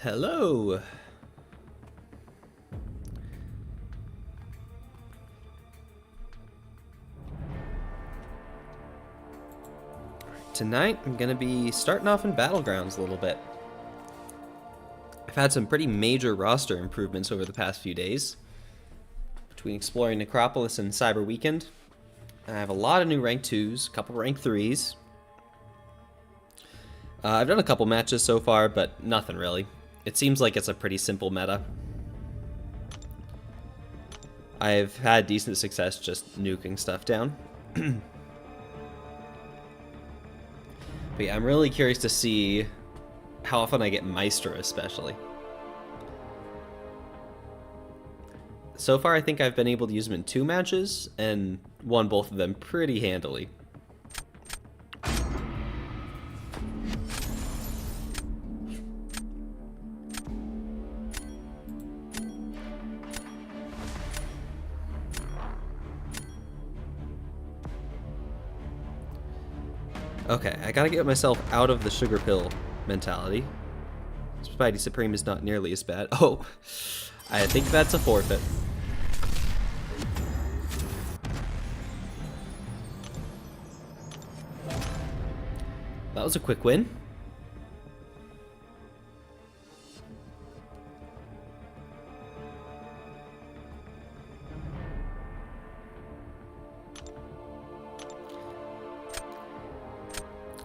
Hello. Tonight I'm gonna be starting off in Battlegrounds a little bit. I've had some pretty major roster improvements over the past few days. Between exploring Necopolis and Cyber Weekend, I have a lot of new rank 2s, a couple rank 3s. I've done a couple matches so far, but nothing really. It seems like it's a pretty simple meta. I've had decent success just nuking stuff down. But yeah, I'm really curious to see how often I get Meister, especially. So far, I think I've been able to use him in 2 matches, and won both of them pretty handily. Okay, I gotta get myself out of the sugar pill mentality. Spidey Supreme is not nearly as bad. Oh, I think that's a forfeit. That was a quick win.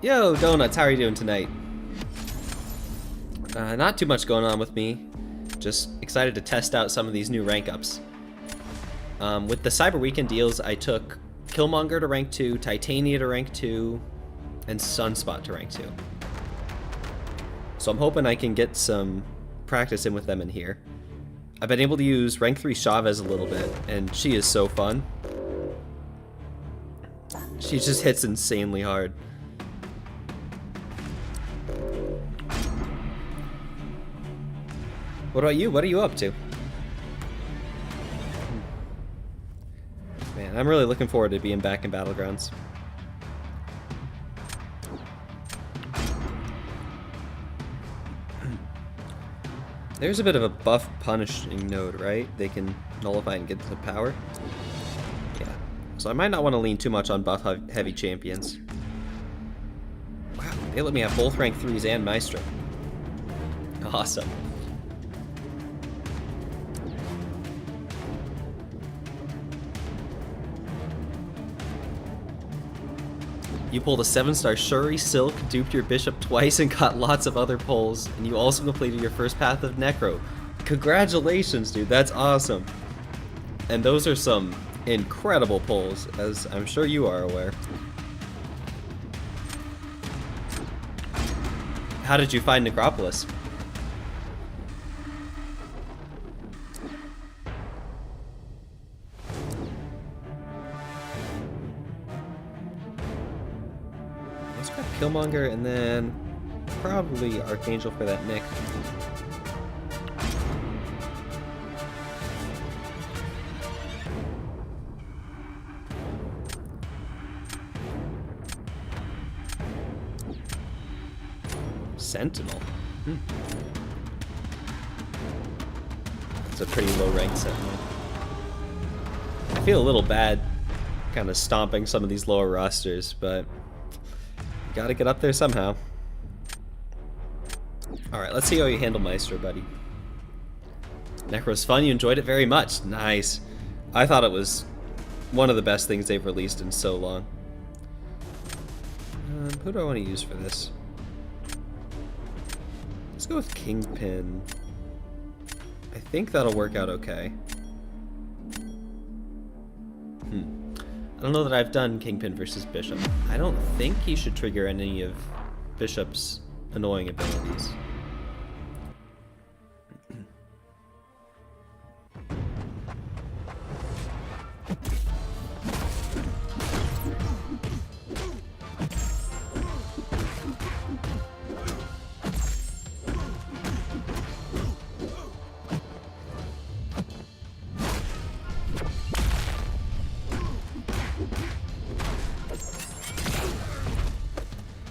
Yo, Donuts, how are you doing tonight? Not too much going on with me. Just excited to test out some of these new rank ups. With the Cyber Weekend deals, I took Killmonger to rank 2, Titania to rank 2, and Sunspot to rank 2. So I'm hoping I can get some practice in with them in here. I've been able to use rank 3 Chavez a little bit, and she is so fun. She just hits insanely hard. What about you? What are you up to? Man, I'm really looking forward to being back in Battlegrounds. There's a bit of a buff punishing node, right? They can nullify and get the power. Yeah. So I might not want to lean too much on buff heavy champions. Wow, they let me have both rank 3s and Maestro. Awesome. You pulled a 7-star Shuri Silk, duped your bishop twice, and got lots of other pulls, and you also completed your first path of Necro. Congratulations, dude, that's awesome. And those are some incredible pulls, as I'm sure you are aware. How did you find Necopolis? Killmonger, and then probably Archangel for that Nick. Sentinel. It's a pretty low ranked Sentinel. I feel a little bad kind of stomping some of these lower rosters, but gotta get up there somehow. Alright, let's see how you handle Maestro, buddy. Necro's fun, you enjoyed it very much. Nice. I thought it was one of the best things they've released in so long. Who do I want to use for this? Let's go with Kingpin. I think that'll work out okay. I don't know that I've done Kingpin versus Bishop. I don't think he should trigger any of Bishop's annoying abilities.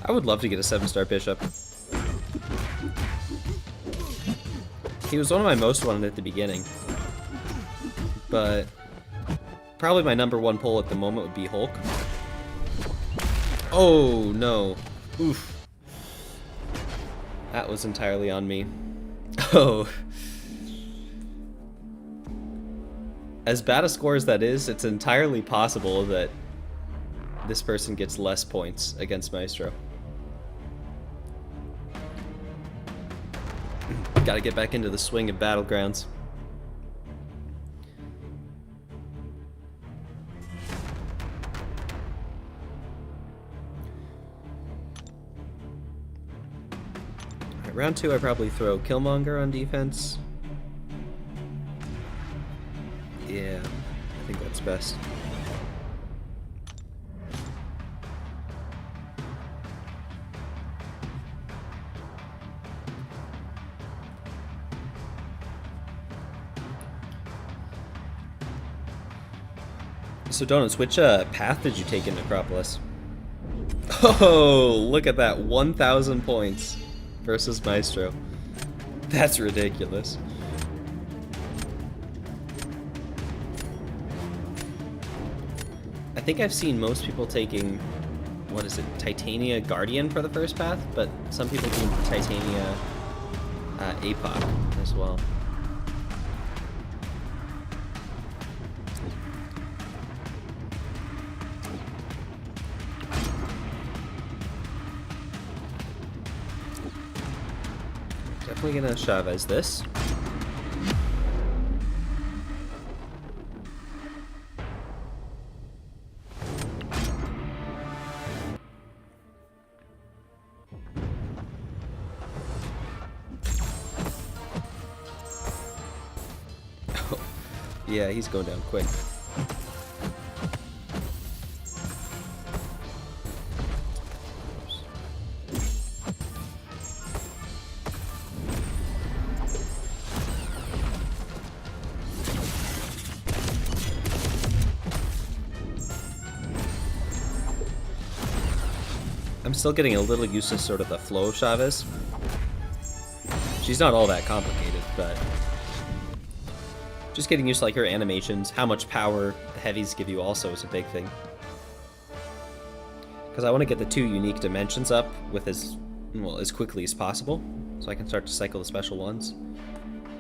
I would love to get a 7-star Bishop. He was one of my most wanted at the beginning. But probably my #1 pull at the moment would be Hulk. Oh, no. Oof. That was entirely on me. Oh. As bad a score as that is, it's entirely possible that this person gets less points against Maestro. Gotta get back into the swing of Battlegrounds. Alright, round 2 I probably throw Killmonger on defense. Yeah, I think that's best. So Donuts, which path did you take in Necopolis? Oh, look at that, 1,000 points versus Maestro. That's ridiculous. I think I've seen most people taking, what is it, Titania Guardian for the first path, but some people do Titania APOC as well. Definitely gonna Chavez this. Yeah, he's going down quick. I'm still getting a little used to sort of the flow of Chavez. She's not all that complicated, but just getting used to like her animations, how much power the heavies give you also is a big thing. Because I want to get the 2 unique dimensions up with as quickly as possible, so I can start to cycle the special ones.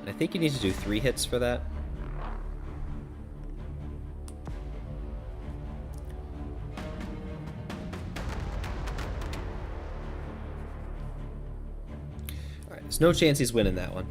And I think you need to do 3 hits for that. Alright, there's no chance he's winning that one.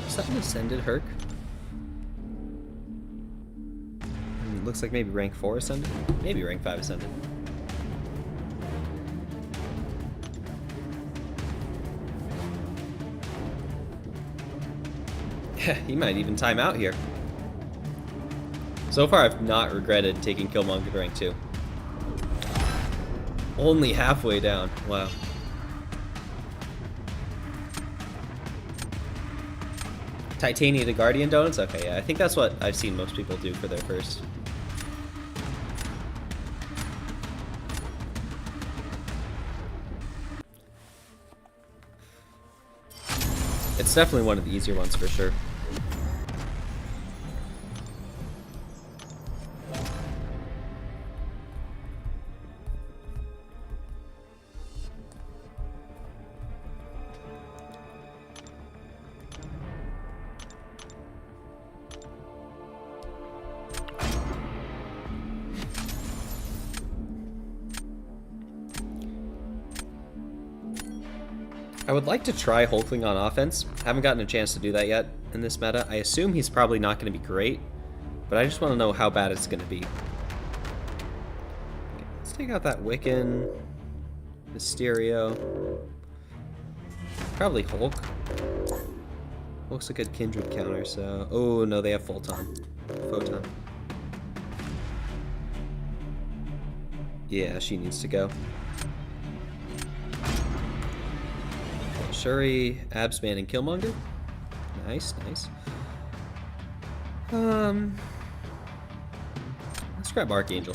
Is that an Ascended Herc? Looks like maybe rank 4 Ascended? Maybe rank 5 Ascended. Yeah, he might even time out here. So far I've not regretted taking Killmonger to rank 2. Only halfway down. Wow. Titania to Guardian Donuts? Okay, yeah, I think that's what I've seen most people do for their first. It's definitely one of the easier ones for sure. I would like to try Hulkling on offense. Haven't gotten a chance to do that yet in this meta. I assume he's probably not going to be great, but I just want to know how bad it's going to be. Okay, let's take out that Wiccan, Mysterio, probably Hulk. Looks like a kindred counter, so... Oh, no, they have Photon. Yeah, she needs to go. Shuri, Absman, and Killmonger. Nice, nice. Let's grab Archangel.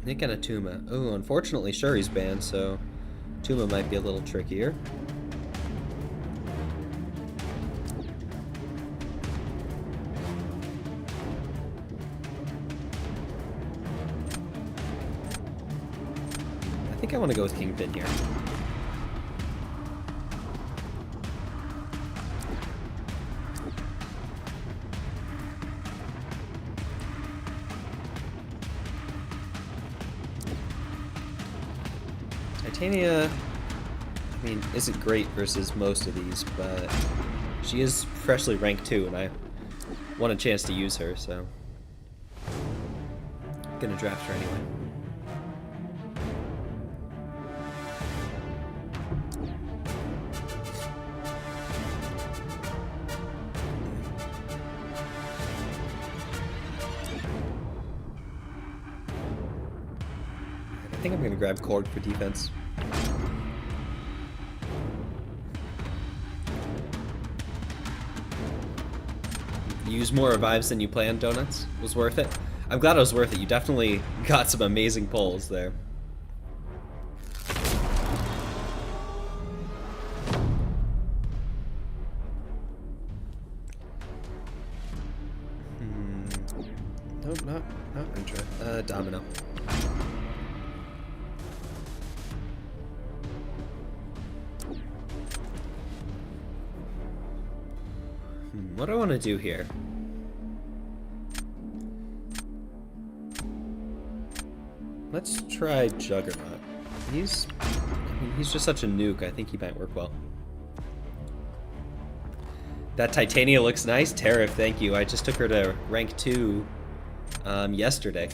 Nick and a Tuma. Oh, unfortunately Shuri's banned, so Tuma might be a little trickier. I think I want to go with Kingpin here. Titania, I mean, isn't great versus most of these, but she is freshly ranked 2, and I want a chance to use her, so I'm gonna draft her anyway. I think I'm gonna grab Korg for defense. Use more revives than you planned, Donuts. Was worth it. I'm glad it was worth it. You definitely got some amazing pulls there. Nope, not Intra. Domino. What do I want to do here? Let's try Juggernaut. He's just such a nuke. I think he might work well. That Titania looks nice. Tariff, thank you. I just took her to rank 2 yesterday.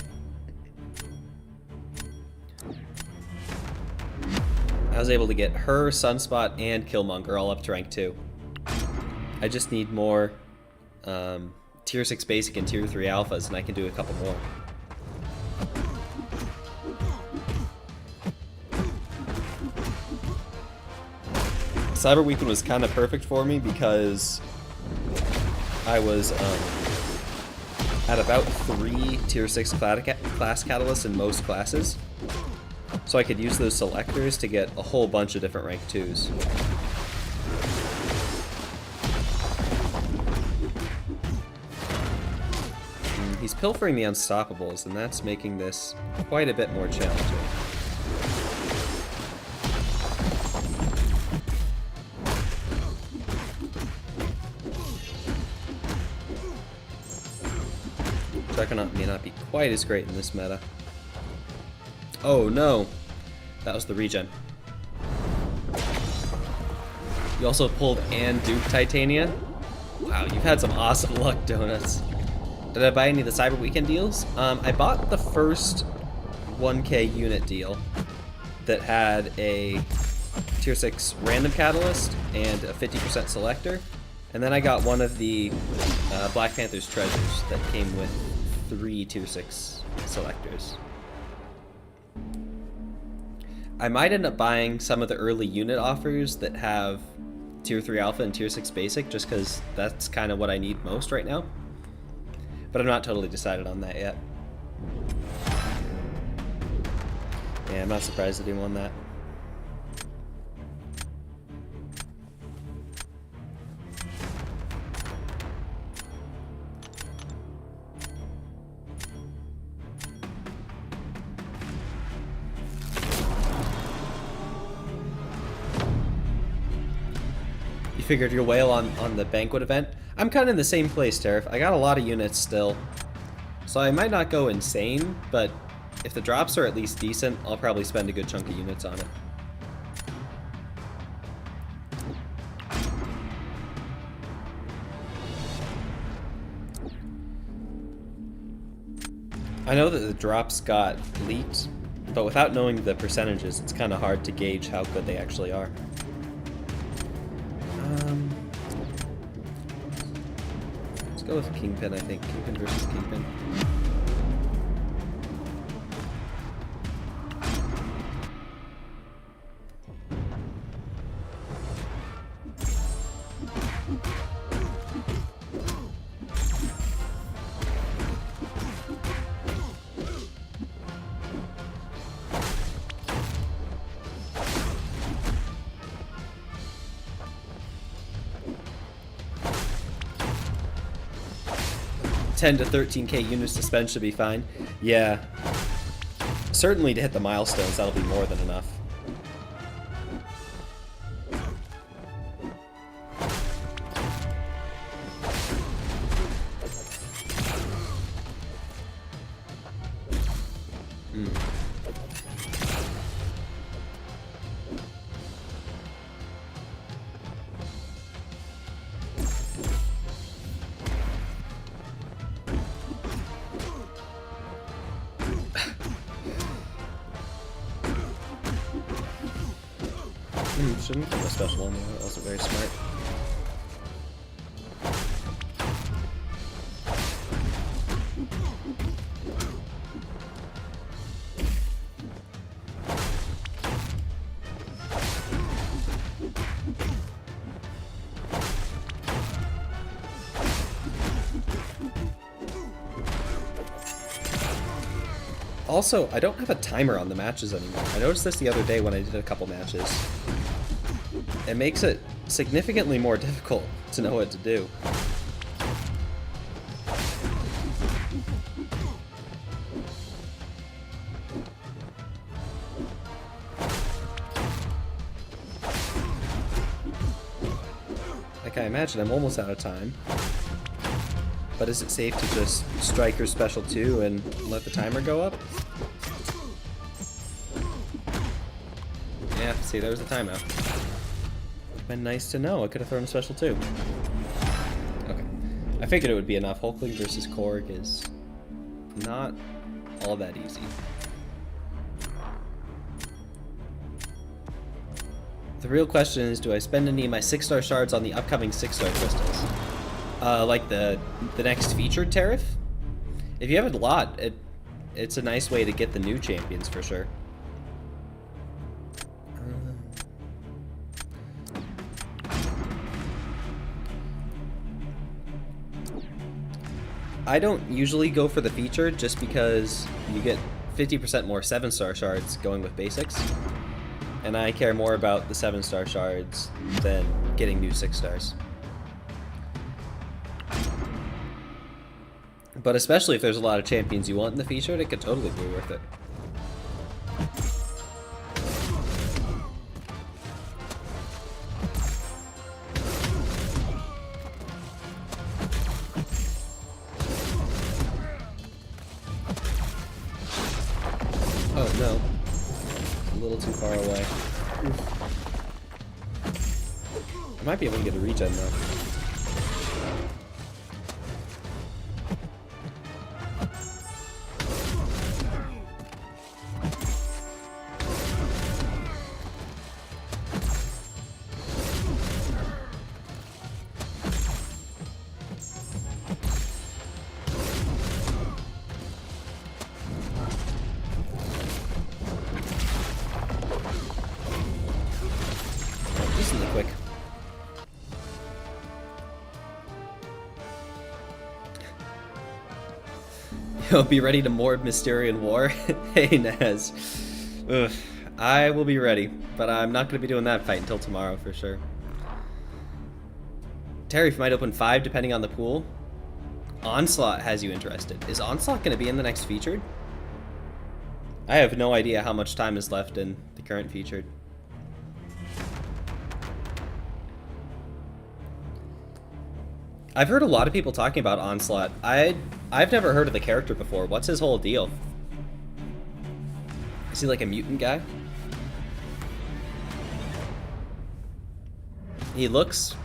I was able to get her, Sunspot, and Killmonger all up to rank 2. I just need more tier 6 basic and tier 3 alphas, and I can do a couple more. Cyber Weekend was kind of perfect for me because I was at about 3 tier 6 class catalysts in most classes. So I could use those selectors to get a whole bunch of different rank 2s. He's pilfering the Unstoppables, and that's making this quite a bit more challenging. Juggernaut may not be quite as great in this meta. Oh no! That was the regen. You also pulled and Duke Titania? Wow, you've had some awesome luck, Donuts. Did I buy any of the Cyber Weekend deals? I bought the first 1K unit deal that had a tier 6 random catalyst and a 50% selector. And then I got one of the Black Panther's treasures that came with 3 tier 6 selectors. I might end up buying some of the early unit offers that have tier 3 alpha and tier 6 basic, just because that's kind of what I need most right now. But I'm not totally decided on that yet. Yeah, I'm not surprised that he won that. You figured your whale on the banquet event? I'm kind of in the same place, Tariff. I got a lot of units still. So I might not go insane, but if the drops are at least decent, I'll probably spend a good chunk of units on it. I know that the drops got leaked, but without knowing the percentages, it's kind of hard to gauge how good they actually are. Let's go with Kingpin, I think. Kingpin versus Kingpin. $10 to $13K units to spend should be fine. Yeah. Certainly to hit the milestones, that'll be more than enough. Shouldn't have a special one, that wasn't very smart. Also, I don't have a timer on the matches anymore. I noticed this the other day when I did a couple matches. It makes it significantly more difficult to know what to do. Like, I imagine I'm almost out of time. But is it safe to just strike her special 2 and let the timer go up? Yeah, see, there was the timeout. Been nice to know. I could have thrown a special 2. Okay. I figured it would be enough. Hulkling versus Korg is not all that easy. The real question is, do I spend any of my 6-star shards on the upcoming 6-star crystals? Like the next featured tariff? If you have a lot, it's a nice way to get the new champions for sure. I don't usually go for the featured just because you get 50% more 7-star shards going with basics. And I care more about the 7-star shards than getting new 6-stars. But especially if there's a lot of champions you want in the featured, it could totally be worth it. Oh no. A little too far away. I might be able to get a regen though. Quick. Yo, be ready to morb Mysterian War. Hey, Naz. Ugh. I will be ready, but I'm not going to be doing that fight until tomorrow for sure. Tariff might open 5 depending on the pool. Onslaught has you interested. Is Onslaught going to be in the next featured? I have no idea how much time is left in the current featured. I've heard a lot of people talking about Onslaught. I've never heard of the character before. What's his whole deal? Is he like a mutant guy? He looks,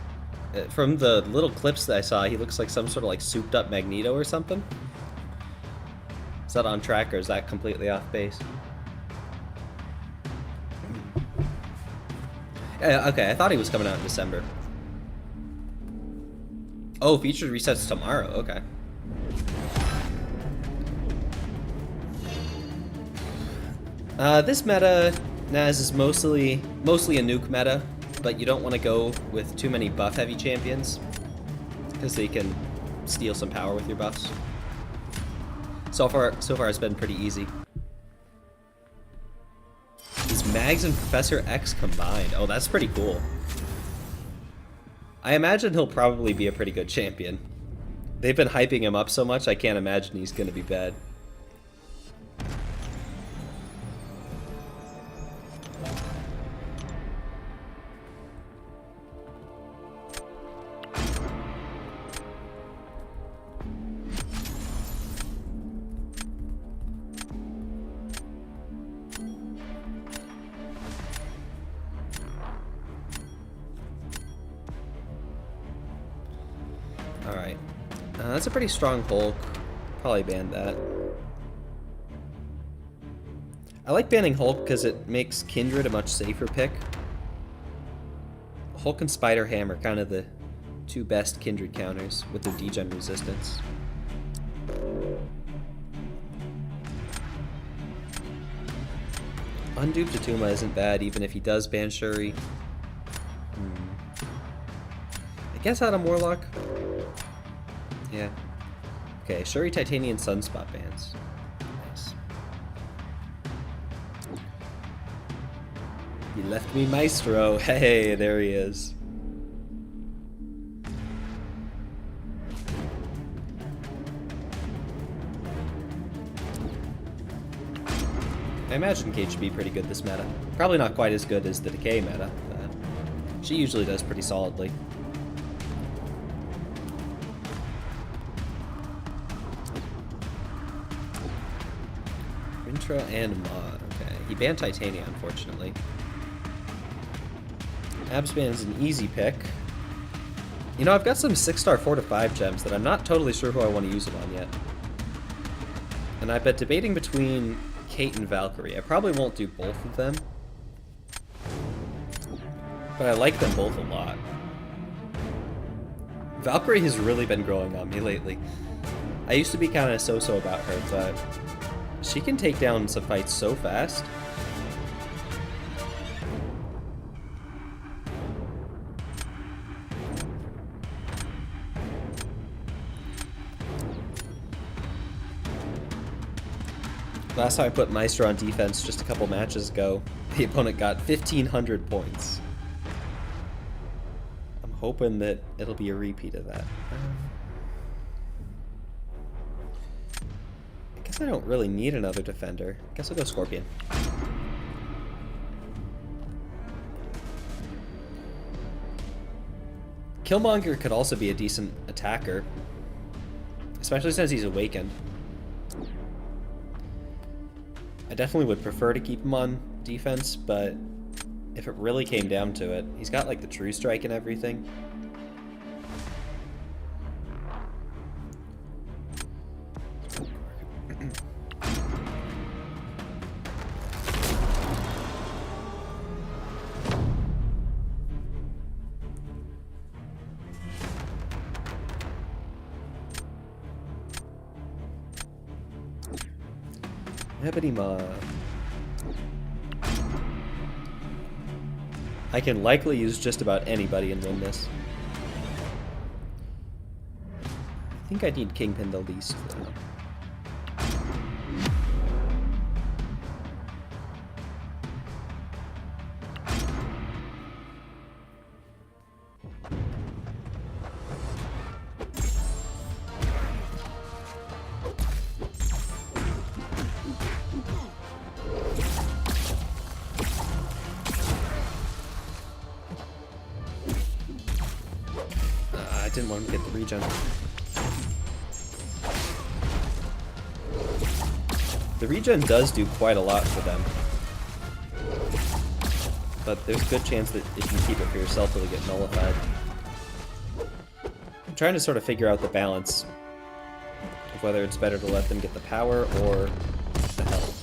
from the little clips that I saw, he looks like some sort of like souped up Magneto or something. Is that on track or is that completely off base? Okay, I thought he was coming out in December. Oh, featured resets tomorrow. Okay. This meta, Naz, is mostly a nuke meta, but you don't want to go with too many buff-heavy champions because they can steal some power with your buffs. So far it's been pretty easy. Is Mags and Professor X combined? Oh, that's pretty cool. I imagine he'll probably be a pretty good champion. They've been hyping him up so much, I can't imagine he's gonna be bad. Alright. That's a pretty strong Hulk. Probably ban that. I like banning Hulk because it makes Kindred a much safer pick. Hulk and Spider Ham are kind of the two best Kindred counters with their degen resistance. Unduped Tatuma isn't bad even if he does ban Shuri. I guess Adam Warlock. Yeah. Okay, Shuri, Titanium, Sunspot bans. Nice. He left me Maestro. Hey, there he is. I imagine Kate should be pretty good this meta. Probably not quite as good as the Decay meta, but she usually does pretty solidly. Intro and Mod. Okay, he banned Titania, unfortunately. Absban is an easy pick. You know, I've got some 6-star 4-5 gems that I'm not totally sure who I want to use them on yet. And I've been debating between Kate and Valkyrie. I probably won't do both of them. But I like them both a lot. Valkyrie has really been growing on me lately. I used to be kind of so-so about her, but she can take down some fights so fast. Last time I put Maestro on defense just a couple matches ago, the opponent got 1,500 points. I'm hoping that it'll be a repeat of that. I guess I don't really need another defender. I guess I'll go Scorpion. Killmonger could also be a decent attacker, especially since he's awakened. I definitely would prefer to keep him on defense, but if it really came down to it, he's got like the True Strike and everything. Ebony-Maw. I can likely use just about anybody and win this. I think I need Kingpin the least, though. I didn't want him to get the regen. The regen does do quite a lot for them. But there's a good chance that if you keep it for yourself, it'll get nullified. I'm trying to sort of figure out the balance of of whether it's better to let them get the power or the health.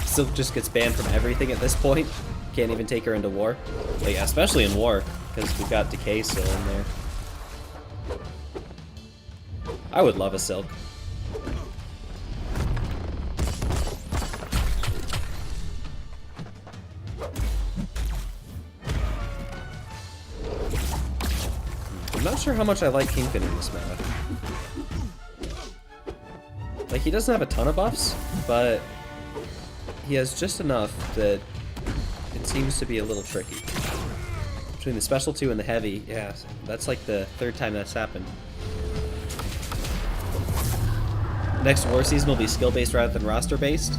Silk just gets banned from everything at this point. Can't even take her into war. Like, especially in war, because we've got Decay still in there. I would love a Silk. I'm not sure how much I like Kingpin in this meta. Like, he doesn't have a ton of buffs, but he has just enough that it seems to be a little tricky. Between the special 2 and the heavy, yeah, that's like the 3rd time that's happened. Next war season will be skill-based rather than roster-based.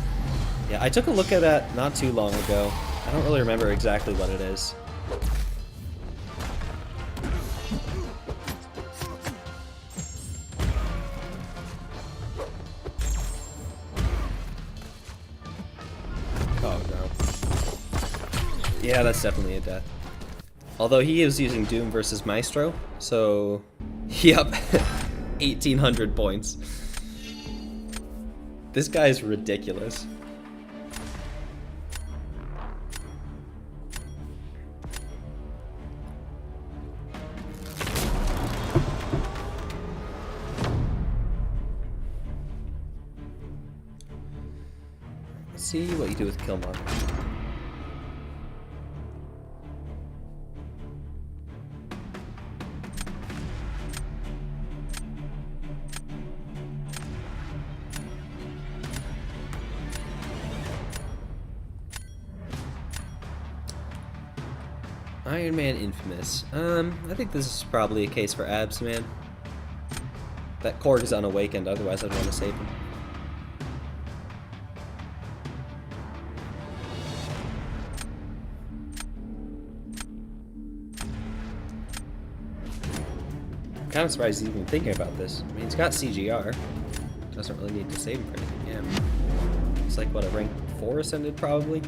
Yeah, I took a look at that not too long ago. I don't really remember exactly what it is. Oh no. Yeah, that's definitely a death. Although he is using Doom versus Maestro, so yep, 1800 points. This guy is ridiculous. Let's see what you do with Killmonger. Iron Man Infamous. I think this is probably a case for Abs, man. That Korg is unawakened, otherwise I'd want to save him. I'm kind of surprised he's even thinking about this. I mean, he's got CGR. Doesn't really need to save him for anything, yeah. It's like, what, a rank 4 ascended, probably?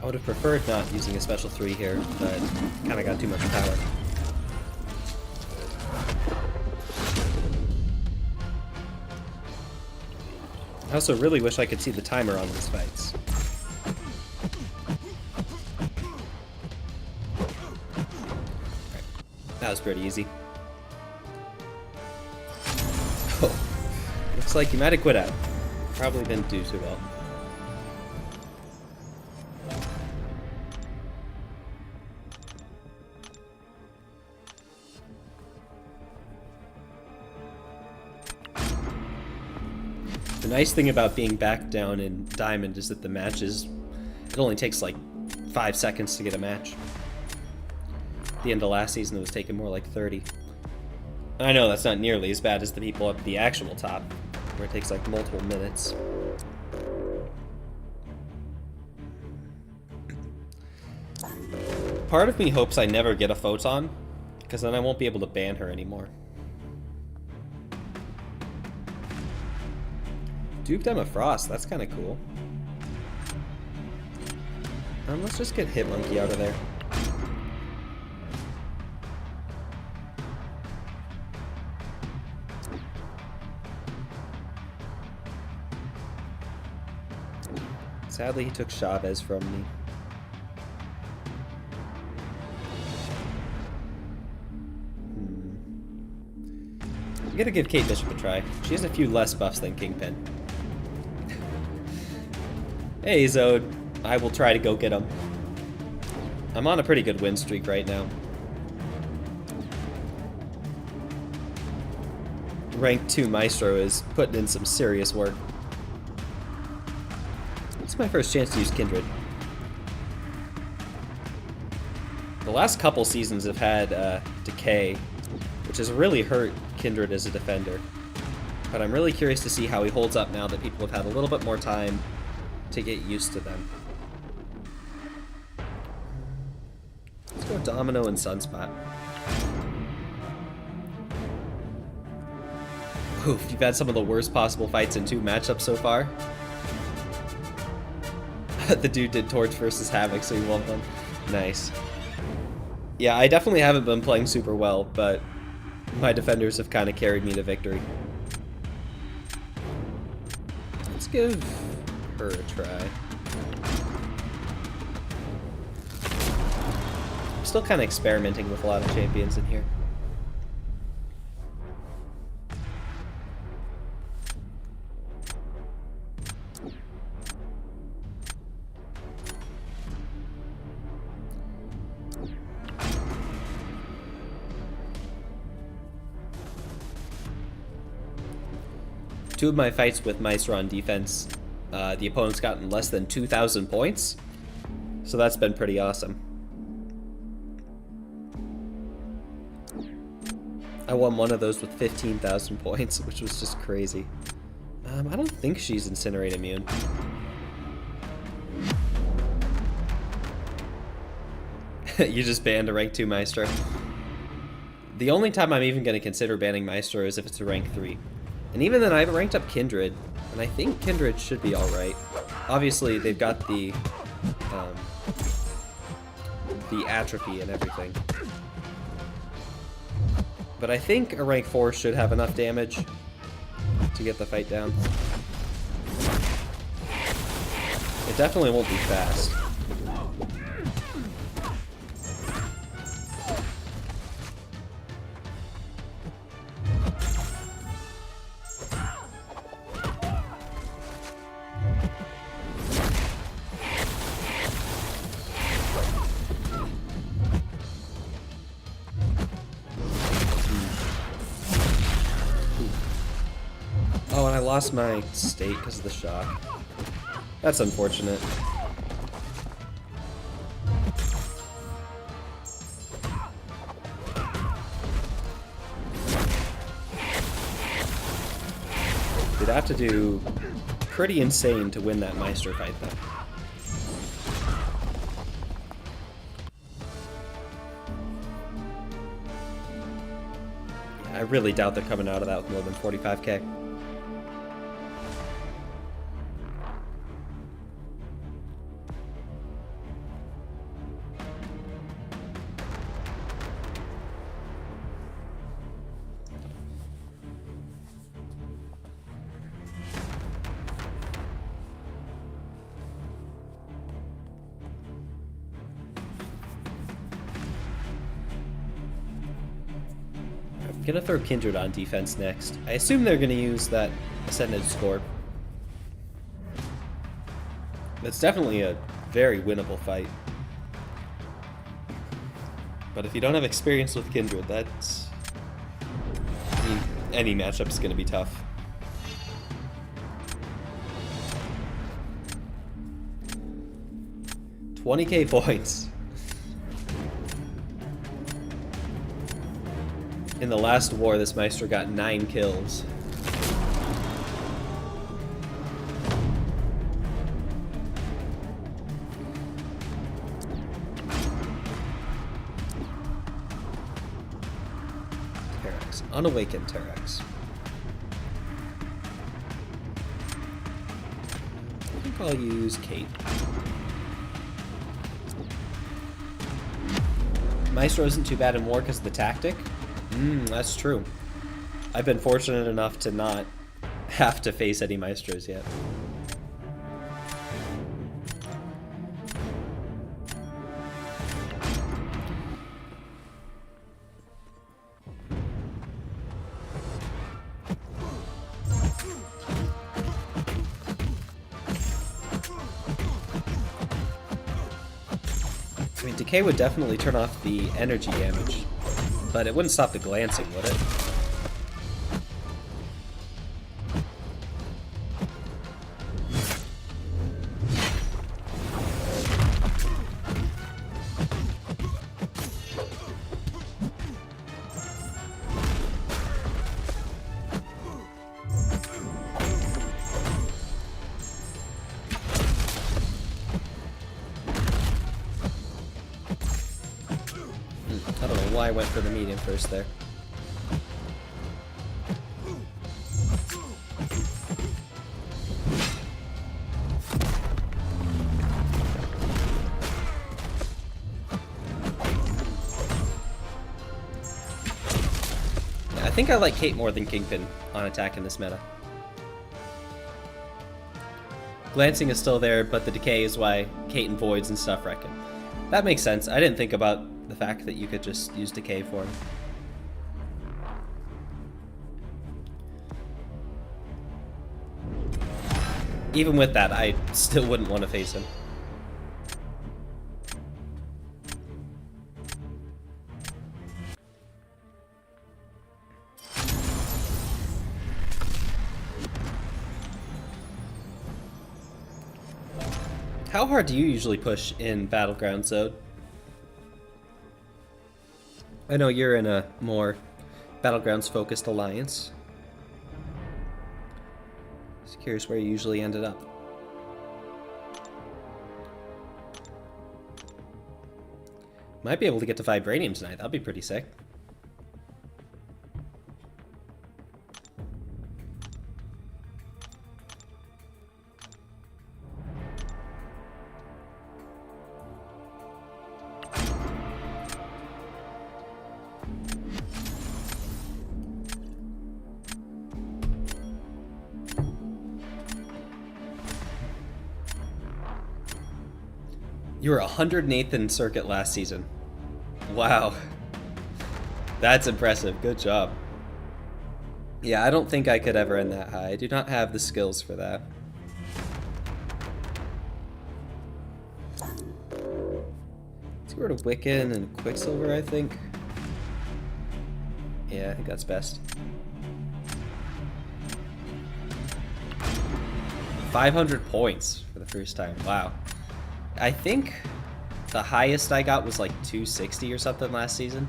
I would have preferred not using a special 3 here, but kind of got too much power. I also really wish I could see the timer on these fights. Right. That was pretty easy. Oh, looks like you might have quit out. Probably didn't do too well. The nice thing about being back down in Diamond is that the matches, it only takes like 5 seconds to get a match. At the end of last season it was taking more like 30. And I know that's not nearly as bad as the people at the actual top, where it takes like multiple minutes. Part of me hopes I never get a Photon, because then I won't be able to ban her anymore. Duke Emma Frost, that's kind of cool. Let's just get Hitmonkey out of there. Sadly, he took Chavez from me. I'm gonna give Kate Bishop a try. She has a few less buffs than Kingpin. Hey, Zode. I will try to go get him. I'm on a pretty good win streak right now. Rank 2 Maestro is putting in some serious work. It's my first chance to use Kindred. The last couple seasons have had Decay, which has really hurt Kindred as a defender. But I'm really curious to see how he holds up now that people have had a little bit more time to get used to them. Let's go Domino and Sunspot. Oof, you've had some of the worst possible fights in 2 matchups so far. The dude did Torch versus Havoc, so he won one. Nice. Yeah, I definitely haven't been playing super well, but my defenders have kind of carried me to victory. Let's give her a try. I'm still kind of experimenting with a lot of champions in here. Two of my fights with Maestro on defense, the opponent's gotten less than 2,000 points, so that's been pretty awesome. I won one of those with 15,000 points, which was just crazy. I don't think she's Incinerate immune. You just banned a rank 2 Maestro. The only time I'm even going to consider banning Maestro is if it's a rank 3. And even then, I haven't ranked up Kindred, and I think Kindred should be alright. Obviously, they've got the atrophy and everything. But I think a rank 4 should have enough damage to get the fight down. It definitely won't be fast. Oh, and I lost my state because of the shock. That's unfortunate. You'd have to do pretty insane to win that Meister fight, though. Yeah, I really doubt they're coming out of that with more than 45k. I'm gonna throw Kindred on defense next. I assume they're gonna use that Ascended Score. That's definitely a very winnable fight. But if you don't have experience with Kindred, that's... I mean, any matchup's gonna be tough. $20k points. In the last war, this Meister got 9 kills. Terex. Unawakened Terex. I think I'll use Kate. Maestro isn't too bad in war because of the tactic. That's true. I've been fortunate enough to not have to face any Maestros yet. I mean, Decay would definitely turn off the energy damage, but it wouldn't stop the glancing, would it? I don't know why I went for the medium first there. Yeah, I think I like Kate more than Kingpin on attack in this meta. Glancing is still there, but the decay is why Kate and Voids and stuff reckon. That makes sense. I didn't think about the fact that you could just use decay for him. Even with that, I still wouldn't want to face him. How hard do you usually push in Battlegrounds, Zode? I know you're in a more Battlegrounds-focused alliance. Just curious where you usually ended up. Might be able to get to Vibranium tonight. That'd be pretty sick. You were 108th in Circuit last season. Wow. That's impressive. Good job. Yeah, I don't think I could ever end that high. I do not have the skills for that. Let's go to Wiccan and Quicksilver, I think. Yeah, I think that's best. 500 points for the first time. Wow. I think the highest I got was like 260 or something last season.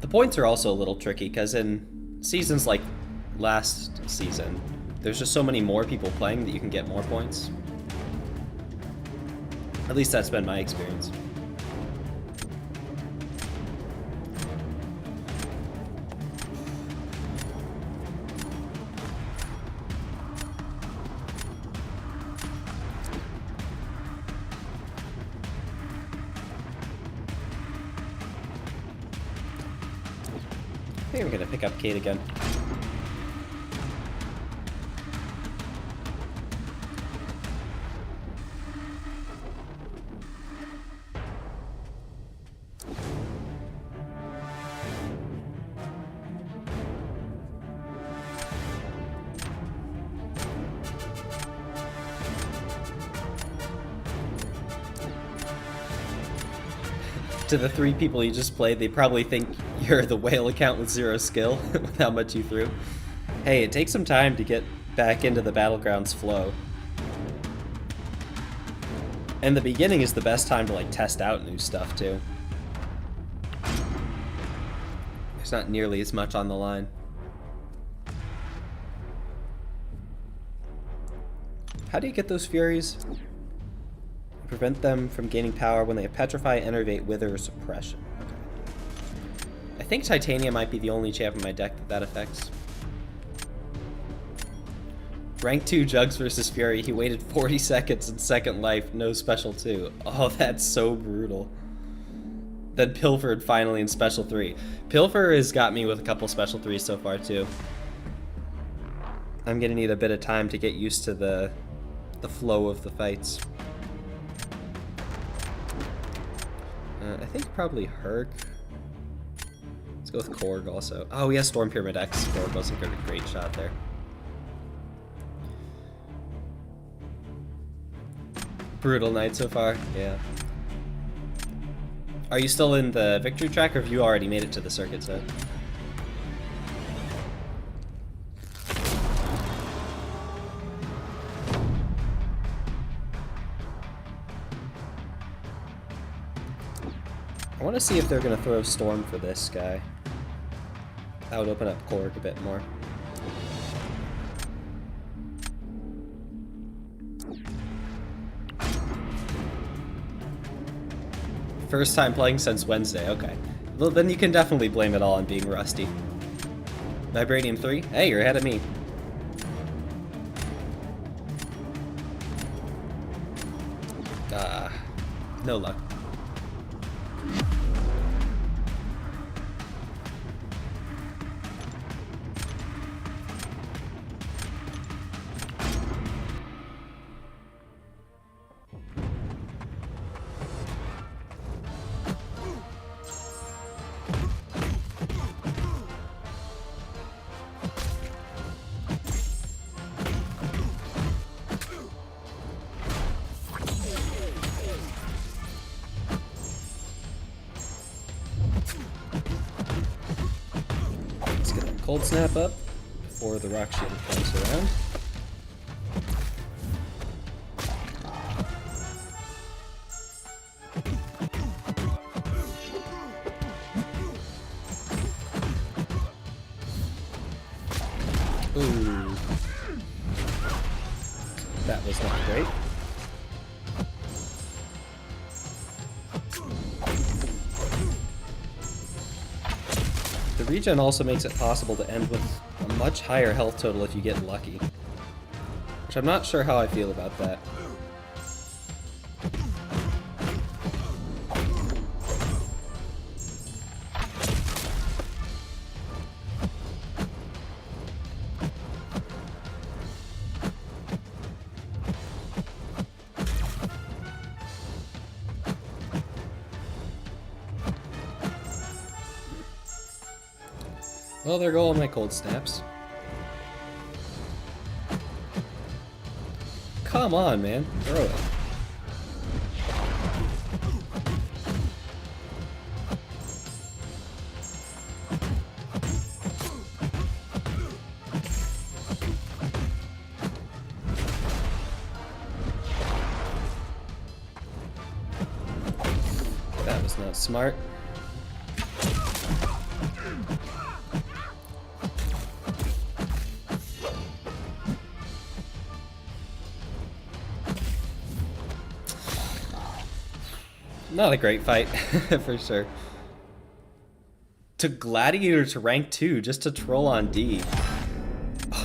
The points are also a little tricky because in seasons like last season, there's just so many more people playing that you can get more points. At least that's been my experience. I think I'm gonna pick up Kate again. To the 3 people you just played, they probably think you're the whale account with 0 skill with how much you threw. Hey, it takes some time to get back into the Battlegrounds flow. And the beginning is the best time to like test out new stuff too. There's not nearly as much on the line. How do you get those Furies? Prevent them from gaining power when they have Petrify, Enervate, Wither, or Suppression. Okay. I think Titania might be the only champ in my deck that affects. Rank 2 Jugs versus Fury. He waited 40 seconds in second life, no special 2. Oh, that's so brutal. Then Pilfered finally in special 3. Pilfer has got me with a couple special 3s so far too. I'm gonna need a bit of time to get used to the flow of the fights. I think probably Herc. Let's go with Korg also. Oh, he has Storm Pyramid X. Korg wasn't a great shot there. Brutal night so far, yeah. Are you still in the victory track, or have you already made it to the circuit set? I want to see if they're going to throw Storm for this guy. That would open up Korg a bit more. First time playing since Wednesday, okay. Well, then you can definitely blame it all on being rusty. Vibranium 3? Hey, you're ahead of me. No luck. Cold Snap up before the Rock Shield comes around. Ooh. That was not great. The regen also makes it possible to end with a much higher health total if you get lucky. Which I'm not sure how I feel about that. Well, there go all my cold snaps. Come on, man. Throw it. That was not smart. Not a great fight, for sure. To Gladiator to rank 2, just to troll on D.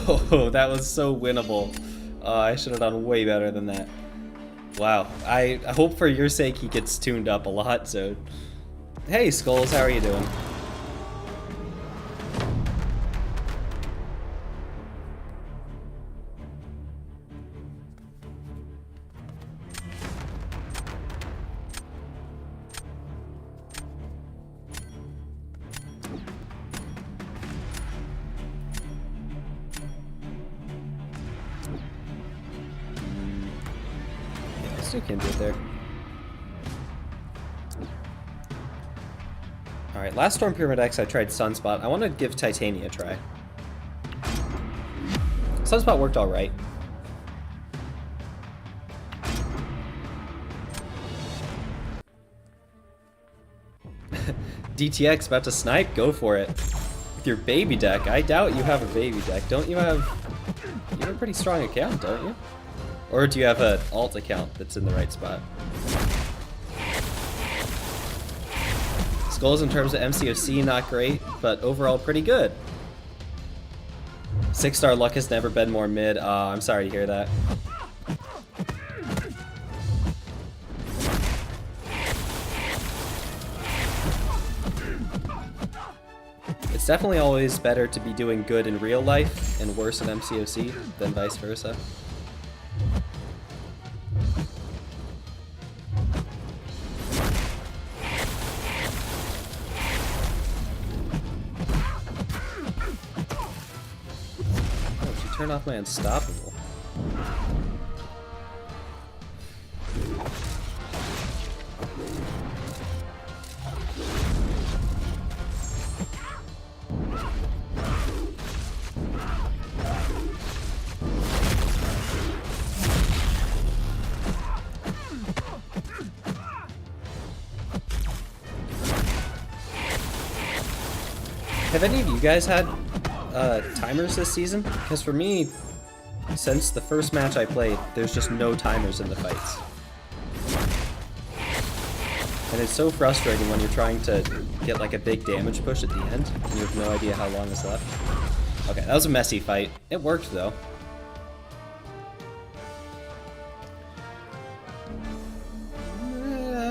Oh, that was so winnable. I should have done way better than that. Wow, I hope for your sake he gets tuned up a lot, so... Hey, Skulls, how are you doing? Still can't do it there. Alright, last Storm Pyramid X I tried Sunspot. I want to give Titania a try. Sunspot worked alright. DTX about to snipe? Go for it. With your baby deck. I doubt you have a baby deck. Don't you have... You have a pretty strong account, don't you? Or do you have an alt account that's in the right spot? Skulls in terms of MCOC, not great, but overall pretty good. 6-star luck has never been more mid. I'm sorry to hear that. It's definitely always better to be doing good in real life and worse in MCOC than vice versa. Oh, she turned off my unstoppable. Have any of you guys had timers this season? Because for me, since the first match I played, there's just no timers in the fights. And it's so frustrating when you're trying to get like a big damage push at the end, and you have no idea how long is left. Okay, that was a messy fight. It worked though.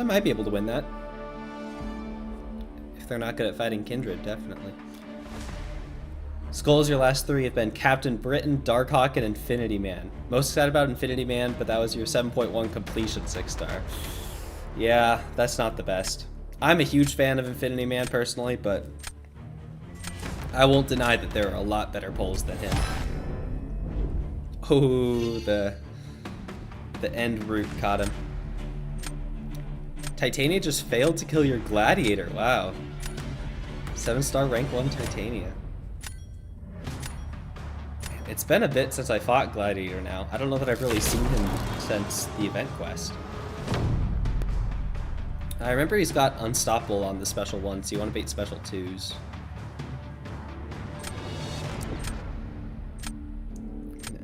I might be able to win that. If they're not good at fighting Kindred, definitely. Skulls, your last three have been Captain Britain, Darkhawk, and Infinity Man. Most excited about Infinity Man, but that was your 7.1 completion 6-star. Yeah, that's not the best. I'm a huge fan of Infinity Man personally, but I won't deny that there are a lot better pulls than him. Oh, the end route caught him. Titania just failed to kill your Gladiator. Wow. 7-star rank 1 Titania. It's been a bit since I fought Gladiator now. I don't know that I've really seen him since the event quest. I remember he's got Unstoppable on the special 1, so you want to bait special 2s.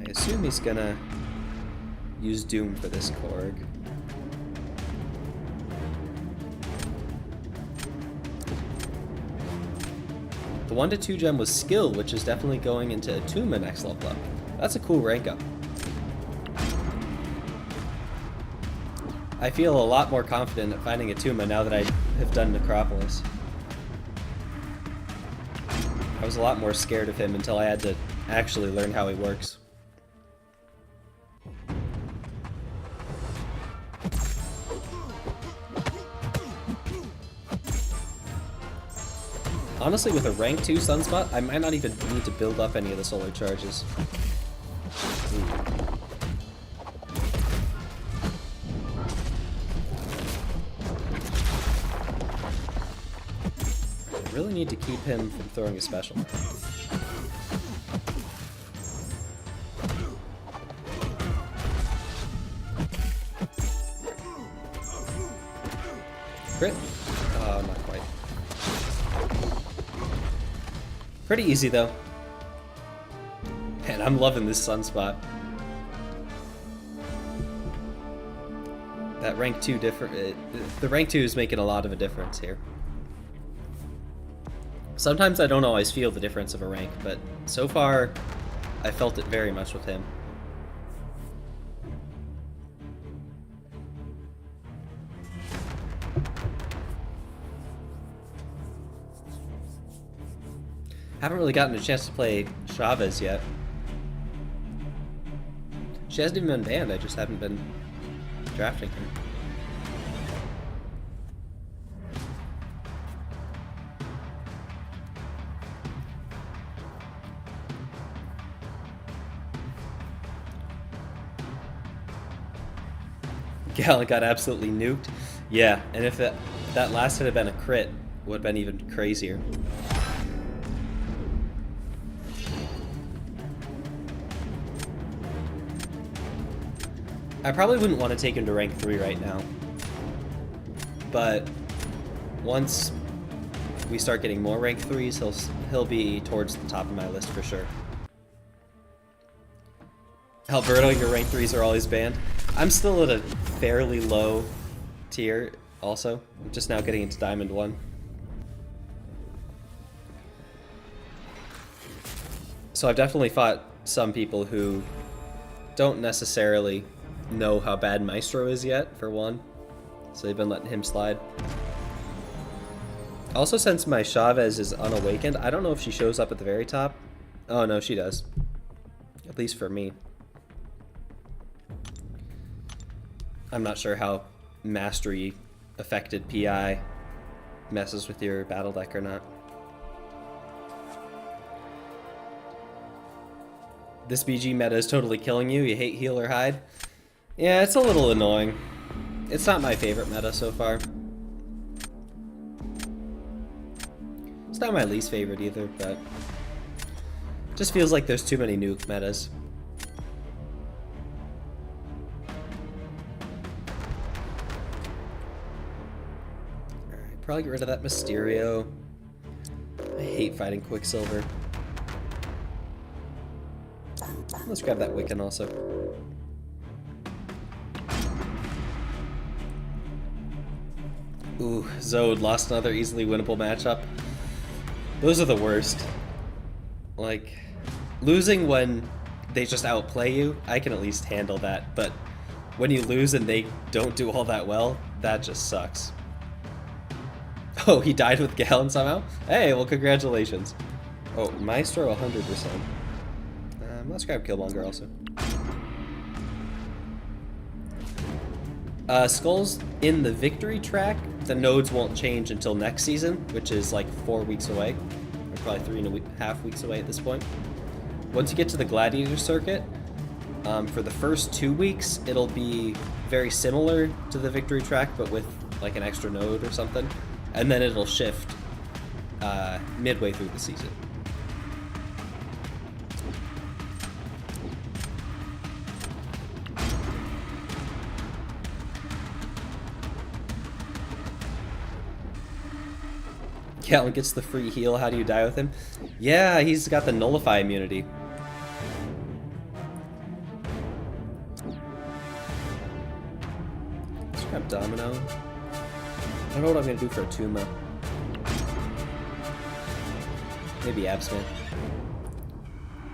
I assume he's gonna use Doom for this Korg. The 1 to 2 gem was Skill, which is definitely going into Tuma next level up. That's a cool rank up. I feel a lot more confident at finding a Tuma now that I have done Necopolis. I was a lot more scared of him until I had to actually learn how he works. Honestly, with a rank 2 Sunspot, I might not even need to build up any of the solar charges. Ooh. I really need to keep him from throwing a special. Crit? Not quite. Pretty easy though. Man, I'm loving this Sunspot. That rank 2 the rank 2 is making a lot of a difference here. Sometimes I don't always feel the difference of a rank, but so far I felt it very much with him. Haven't really gotten a chance to play Chavez yet. She hasn't even been banned, I just haven't been drafting her. Gallant got absolutely nuked. Yeah, and if that last had been a crit, it would have been even crazier. I probably wouldn't want to take him to rank 3 right now, but once we start getting more rank 3s, he'll be towards the top of my list for sure. Alberto, your rank 3s are always banned. I'm still at a fairly low tier also. I'm just now getting into Diamond 1. So I've definitely fought some people who don't necessarily know how bad Maestro is yet, for one. So they've been letting him slide. Also, since my Chavez is unawakened, I don't know if she shows up at the very top. Oh, no, she does. At least for me. I'm not sure how mastery affected PI messes with your battle deck or not. This BG meta is totally killing you. You hate heal or hide? Yeah, it's a little annoying. It's not my favorite meta so far. It's not my least favorite either, but just feels like there's too many nuke metas. Alright, probably get rid of that Mysterio. I hate fighting Quicksilver. Let's grab that Wiccan also. Ooh, Zode lost another easily winnable matchup. Those are the worst. Like, losing when they just outplay you, I can at least handle that, but when you lose and they don't do all that well, that just sucks. Oh, he died with Gallon somehow? Hey, well, congratulations. Oh, Maestro 100%. Let's grab Killmonger also. Skulls in the victory track, the nodes won't change until next season, which is like 4 weeks away. Or probably 3.5 weeks away at this point. Once you get to the Gladiator circuit, for the first 2 weeks, it'll be very similar to the victory track, but with like an extra node or something. And then it'll shift midway through the season. Gallon gets the free heal. How do you die with him? Yeah, he's got the nullify immunity. Let's grab Domino. I don't know what I'm gonna do for a Tuma. Maybe Absman.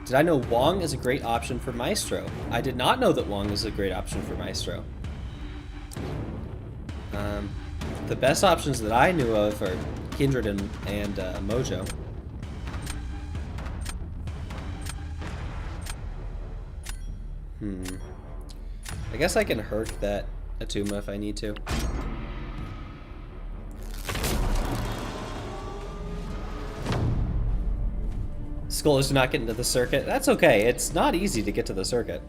Did I know Wong is a great option for Maestro? I did not know that Wong is a great option for Maestro. The best options that I knew of are Kindred and Mojo. I guess I can Herc that Atuma if I need to. Skullers do not get into the circuit. That's okay. It's not easy to get to the circuit.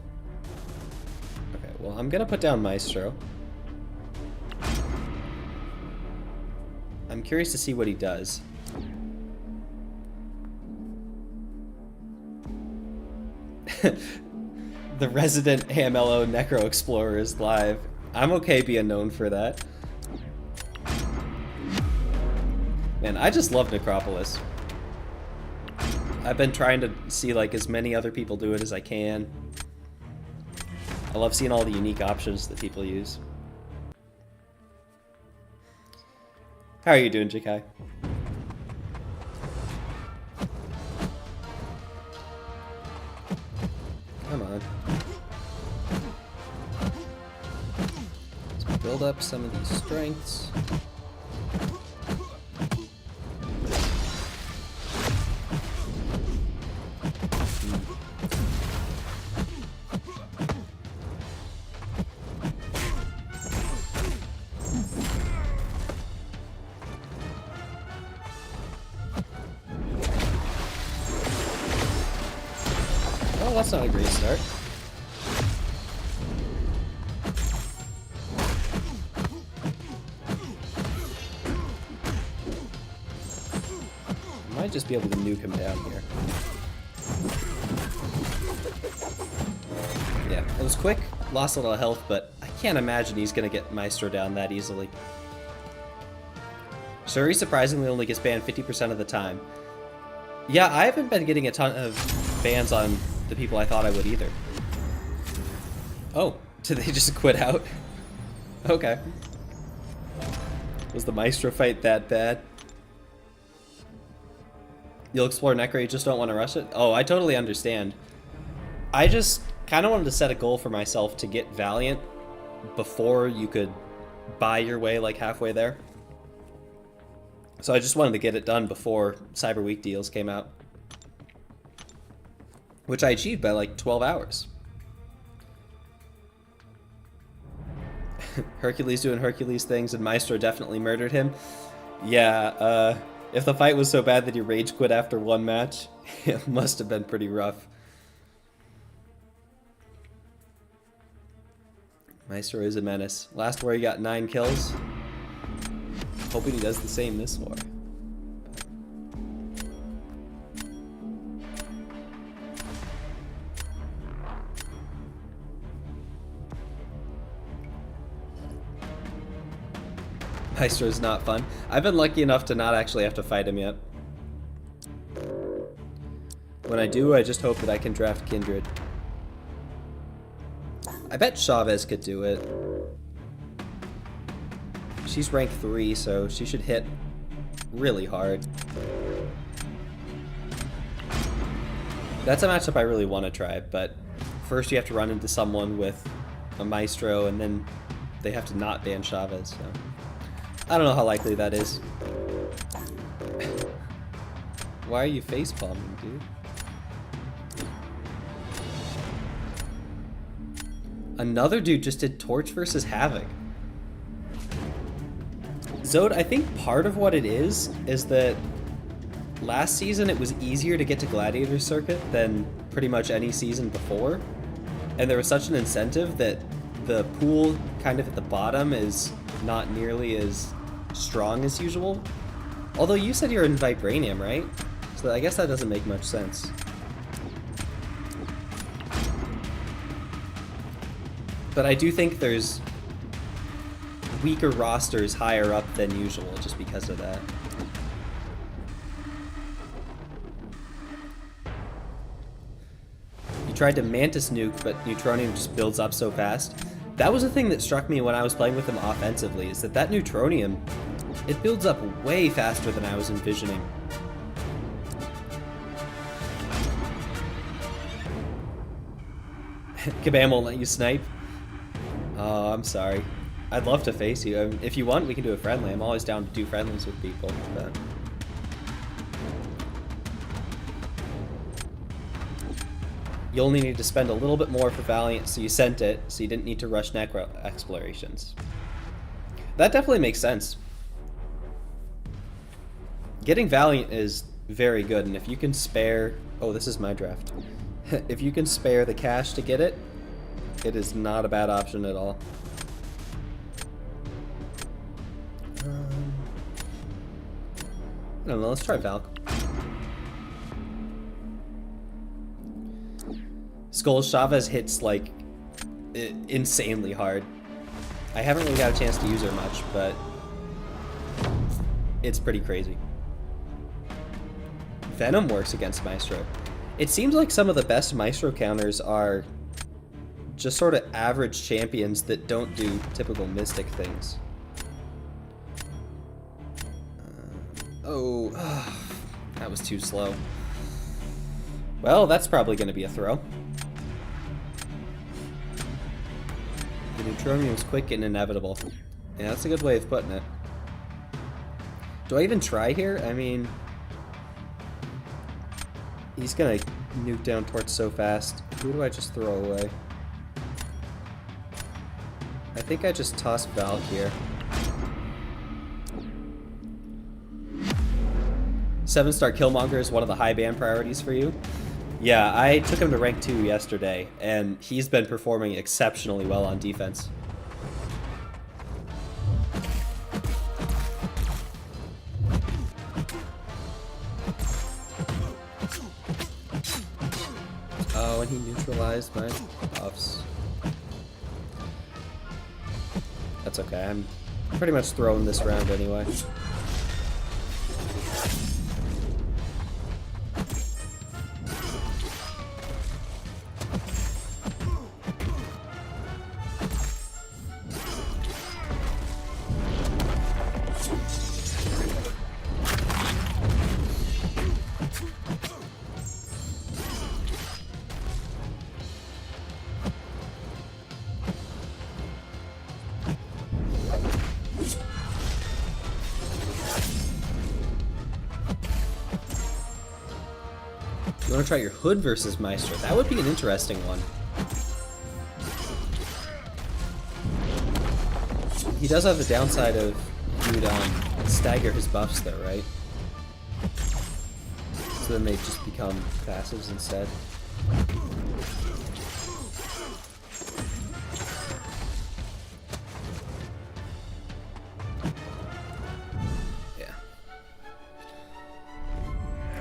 Okay, well, I'm gonna put down Maestro. I'm curious to see what he does. The resident AMLO Necro Explorer is live. I'm okay being known for that. Man, I just love Necopolis. I've been trying to see like as many other people do it as I can. I love seeing all the unique options that people use. How are you doing, Jakai? Come on. Let's build up some of these strengths. Well, that's not a great start. I might just be able to nuke him down here. Yeah, it was quick, lost a little health, but I can't imagine he's gonna get Maestro down that easily. Shuri surprisingly only gets banned 50% of the time. Yeah, I haven't been getting a ton of bans on the people I thought I would either. Oh, did they just quit out? Okay. Was the Maestro fight that bad? You'll explore Necro, you just don't want to rush it? Oh, I totally understand. I just kind of wanted to set a goal for myself to get Valiant before you could buy your way like halfway there. So I just wanted to get it done before Cyber Week deals came out. Which I achieved by like 12 hours. Hercules doing Hercules things and Maestro definitely murdered him. Yeah, if the fight was so bad that he rage quit after one match, it must have been pretty rough. Maestro is a menace. Last war he got 9 kills. Hoping he does the same this war. Maestro's not fun. I've been lucky enough to not actually have to fight him yet. When I do, I just hope that I can draft Kindred. I bet Chavez could do it. She's rank 3, so she should hit really hard. That's a matchup I really want to try, but first you have to run into someone with a Maestro, and then they have to not ban Chavez, so I don't know how likely that is. Why are you facepalming, dude? Another dude just did Torch versus Havoc. Zode, I think part of what it is that last season it was easier to get to Gladiator Circuit than pretty much any season before. And there was such an incentive that the pool kind of at the bottom is not nearly as strong as usual. Although you said you're in Vibranium, right? So I guess that doesn't make much sense. But I do think there's weaker rosters higher up than usual just because of that. You tried to Mantis nuke, but Neutronium just builds up so fast. That was the thing that struck me when I was playing with him offensively, is that Neutronium, it builds up way faster than I was envisioning. Kabam won't let you snipe. Oh, I'm sorry. I'd love to face you. I mean, if you want, we can do a friendly. I'm always down to do friendlies with people. But you only need to spend a little bit more for Valiant, so you sent it, so you didn't need to rush Necro explorations. That definitely makes sense. Getting Valiant is very good, and if you can spare... Oh, this is my draft. If you can spare the cash to get it, it is not a bad option at all. I don't know, let's try Valk. Skull Chavez hits like insanely hard. I haven't really got a chance to use her much, but it's pretty crazy. Venom works against Maestro. It seems like some of the best Maestro counters are just sort of average champions that don't do typical Mystic things. That was too slow. Well, that's probably going to be a throw. The Neutronium is quick and inevitable. Yeah, that's a good way of putting it. Do I even try here? I mean, he's going to nuke down Torch so fast. Who do I just throw away? I think I just toss Valk here. 7-star Killmonger is one of the high ban priorities for you. Yeah, I took him to rank 2 yesterday, and he's been performing exceptionally well on defense. Oh, and he neutralized my buffs. That's okay, I'm pretty much throwing this round anyway. You want to try your Hood versus Maestro? That would be an interesting one. He does have the downside of you'd stagger his buffs though, right? So then they just become passives instead. Yeah.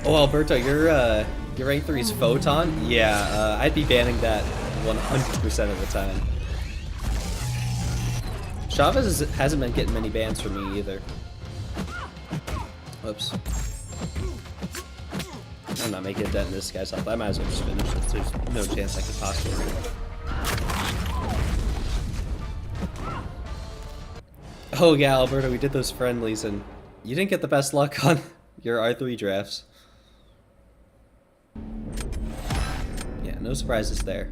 Oh, Alberto, your rank 3 is Photon? Yeah, I'd be banning that 100% of the time. Chavez hasn't been getting many bans from me either. Oops. I'm not making a dent in this guy's health. I might as well just finish this. There's no chance I could possibly win. Oh yeah, Alberto, we did those friendlies and you didn't get the best luck on your R3 drafts. Yeah, no surprises there.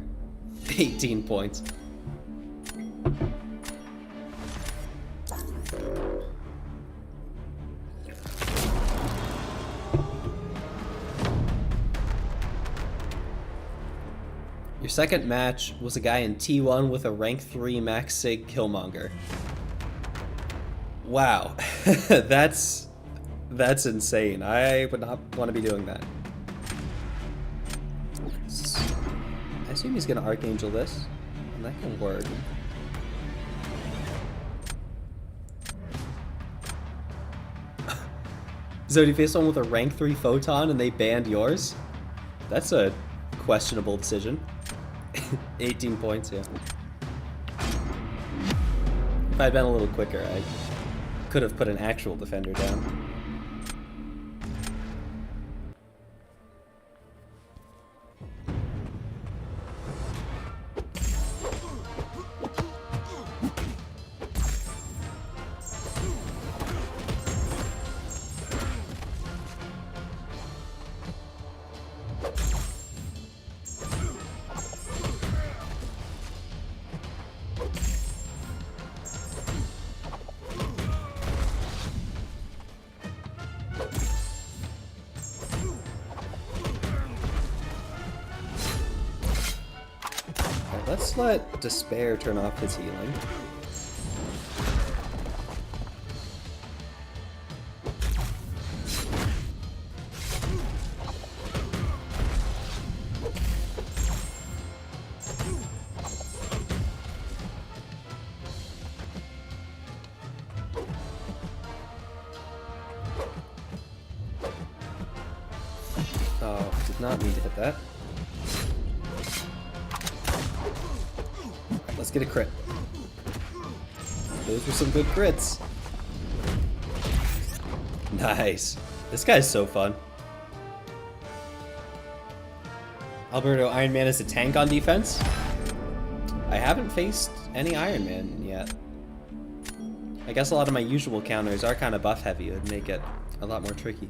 18 points. Your second match was a guy in T1 with a rank 3 max sig Killmonger. Wow, that's insane. I would not want to be doing that. I assume he's gonna Archangel this, and that can work. So you faced one with a rank 3 Photon and they banned yours? That's a questionable decision. 18 points, yeah. If I'd been a little quicker, I could have put an actual defender down. Let's let Despair turn off his healing. Oh, did not need to hit that. Let's get a crit. Those were some good crits. Nice. This guy's so fun. Alberto, Iron Man is a tank on defense? I haven't faced any Iron Man yet. I guess a lot of my usual counters are kind of buff heavy. It would make it a lot more tricky.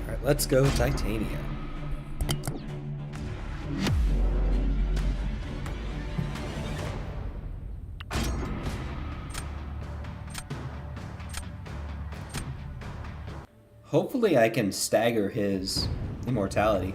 Alright, let's go Titania. Hopefully I can stagger his immortality.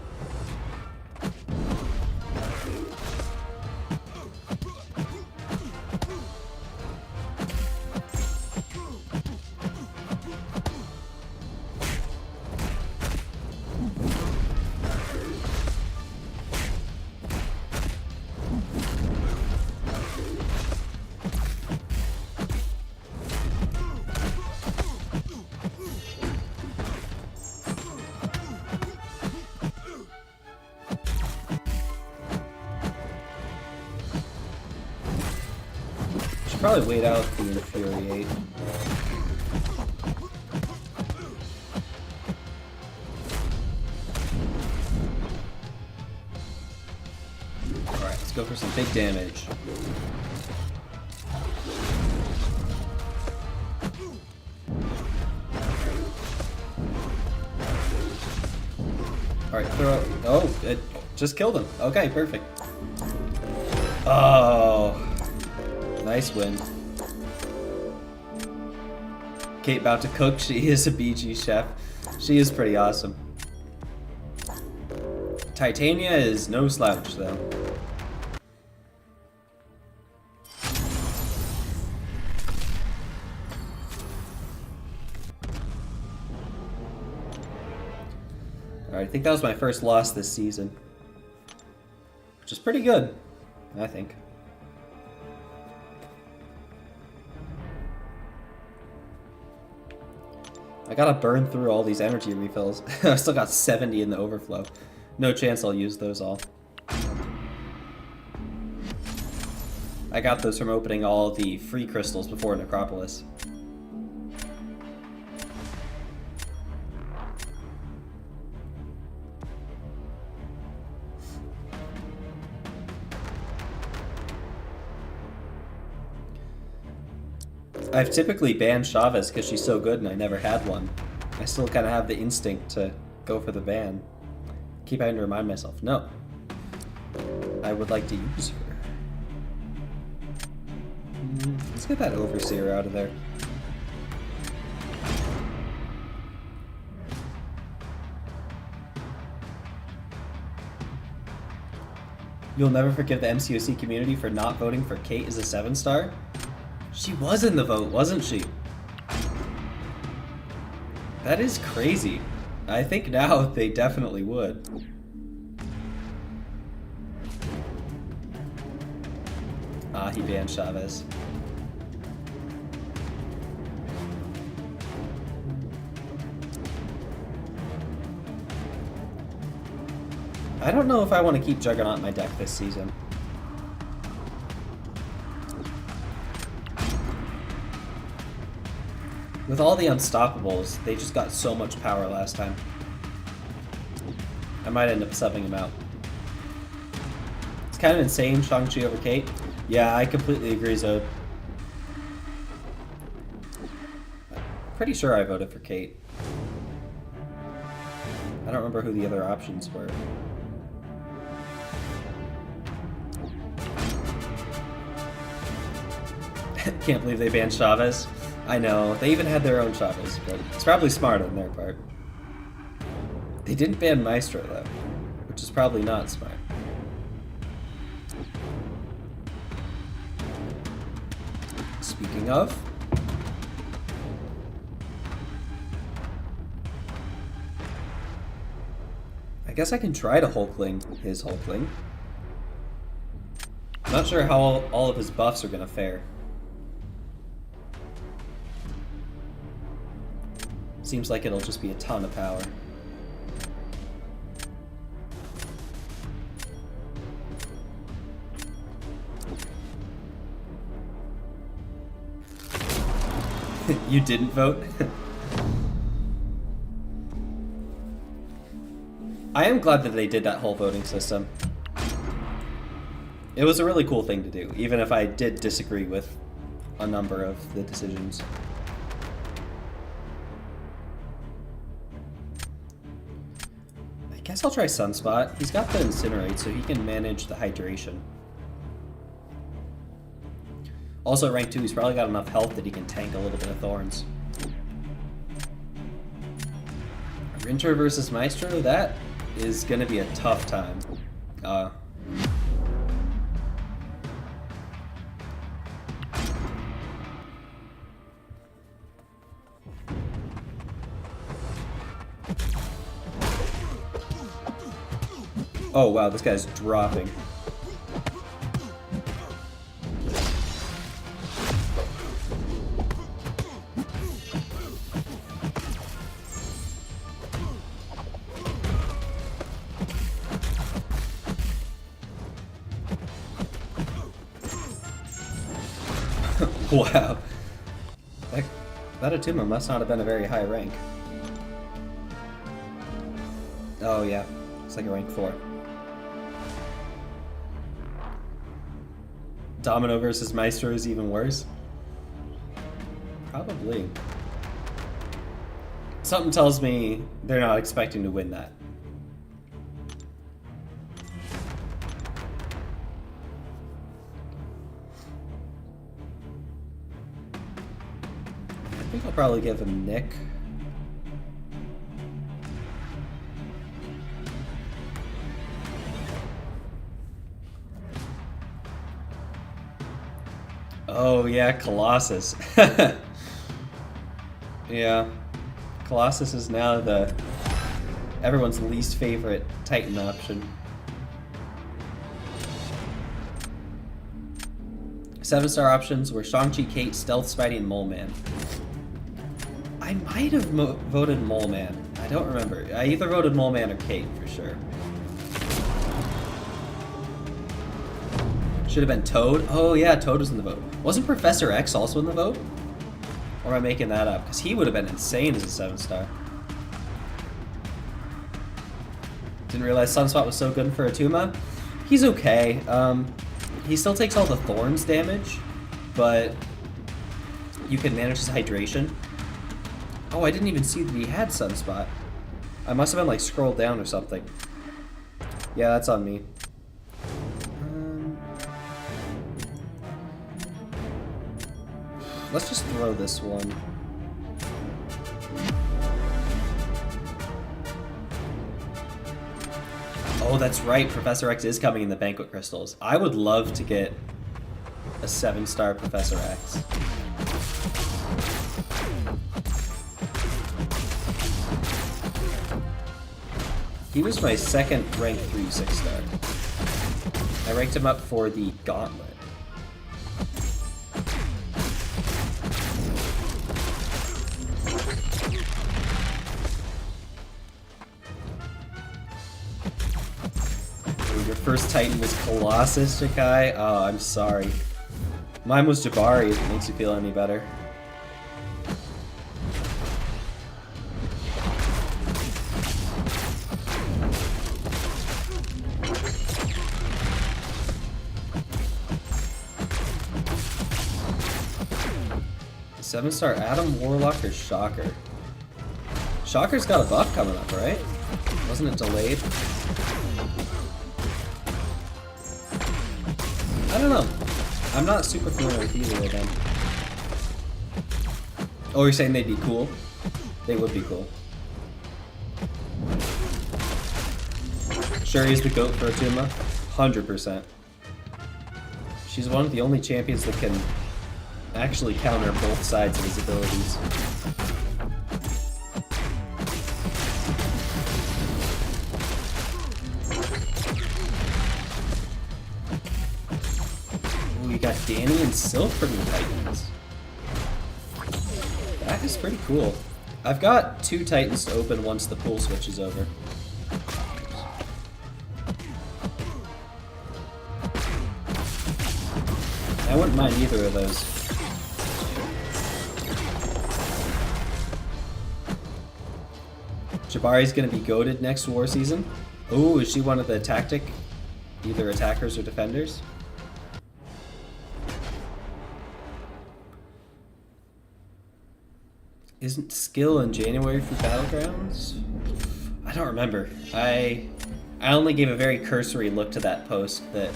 Probably wait out the Infuriate. Alright, let's go for some big damage. Alright, throw it. Oh, it just killed him. Okay, perfect. Oh, nice win. Kate about to cook. She is a BG chef. She is pretty awesome. Titania is no slouch, though. Alright, I think that was my first loss this season. Which is pretty good, I think. I gotta burn through all these energy refills. I still got 70 in the overflow. No chance I'll use those all. I got those from opening all the free crystals before Necopolis. I've typically banned Chavez because she's so good and I never had one. I still kind of have the instinct to go for the ban. Keep having to remind myself, no. I would like to use her. Let's get that Overseer out of there. You'll never forgive the MCOC community for not voting for Kate as a 7-star? She was in the vote, wasn't she? That is crazy. I think now they definitely would. Ah, he banned Chavez. I don't know if I want to keep Juggernaut in my deck this season. With all the Unstoppables, they just got so much power last time. I might end up subbing him out. It's kind of insane, Shang-Chi over Kate. Yeah, I completely agree, Zode. Pretty sure I voted for Kate. I don't remember who the other options were. Can't believe they banned Chavez. I know, they even had their own Chavez, but it's probably smart on their part. They didn't ban Maestro, though, which is probably not smart. Speaking of... I guess I can try to Hulkling his Hulkling. I'm not sure how all of his buffs are going to fare. Seems like it'll just be a ton of power. You didn't vote? I am glad that they did that whole voting system. It was a really cool thing to do, even if I did disagree with a number of the decisions. I guess I'll try Sunspot. He's got the Incinerate, so he can manage the hydration. Also at rank 2, he's probably got enough health that he can tank a little bit of Thorns. Rinter versus Maestro? That is going to be a tough time. Oh wow, this guy's dropping. Wow. That Atuma must not have been a very high rank. Oh yeah, it's like a rank 4. Domino versus Maestro is even worse? Probably. Something tells me they're not expecting to win that. think I'll probably give him Nick. Oh yeah, Colossus. Yeah. Colossus is now everyone's least favorite Titan option. 7-star options were Shang-Chi, Kate, Stealth, Spidey, and Mole Man. I might have voted Mole Man. I don't remember. I either voted Mole Man or Kate for sure. Should have been Toad. Oh yeah, Toad was in the vote. Wasn't Professor X also in the vote? Or am I making that up? Because he would have been insane as a 7-star. Didn't realize Sunspot was so good for Atuma. He's okay. He still takes all the thorns damage, but you can manage his hydration. Oh, I didn't even see that he had Sunspot. I must have been like scrolled down or something. Yeah, that's on me. Let's just throw this one. Oh, that's right. Professor X is coming in the Banquet Crystals. I would love to get a 7-star Professor X. He was my second rank 3 6-star. I ranked him up for the Gauntlet. First Titan was Colossus, Jakai. Oh, I'm sorry. Mine was Jabari, if it makes you feel any better. The 7-star Adam, Warlock, or Shocker? Shocker's got a buff coming up, right? Wasn't it delayed? I don't know. I'm not super familiar with either of them. Oh, you're saying they'd be cool? They would be cool. Shuri's the GOAT for Atuma? 100%. She's one of the only champions that can actually counter both sides of his abilities. Got Danny and Silk from the Titans. That is pretty cool. I've got 2 Titans to open once the pool switch is over. I wouldn't mind either of those. Jabari's gonna be goated next war season. Oh, is she one of the tactic, either attackers or defenders? Isn't skill in January for Battlegrounds? I don't remember. I only gave a very cursory look to that post that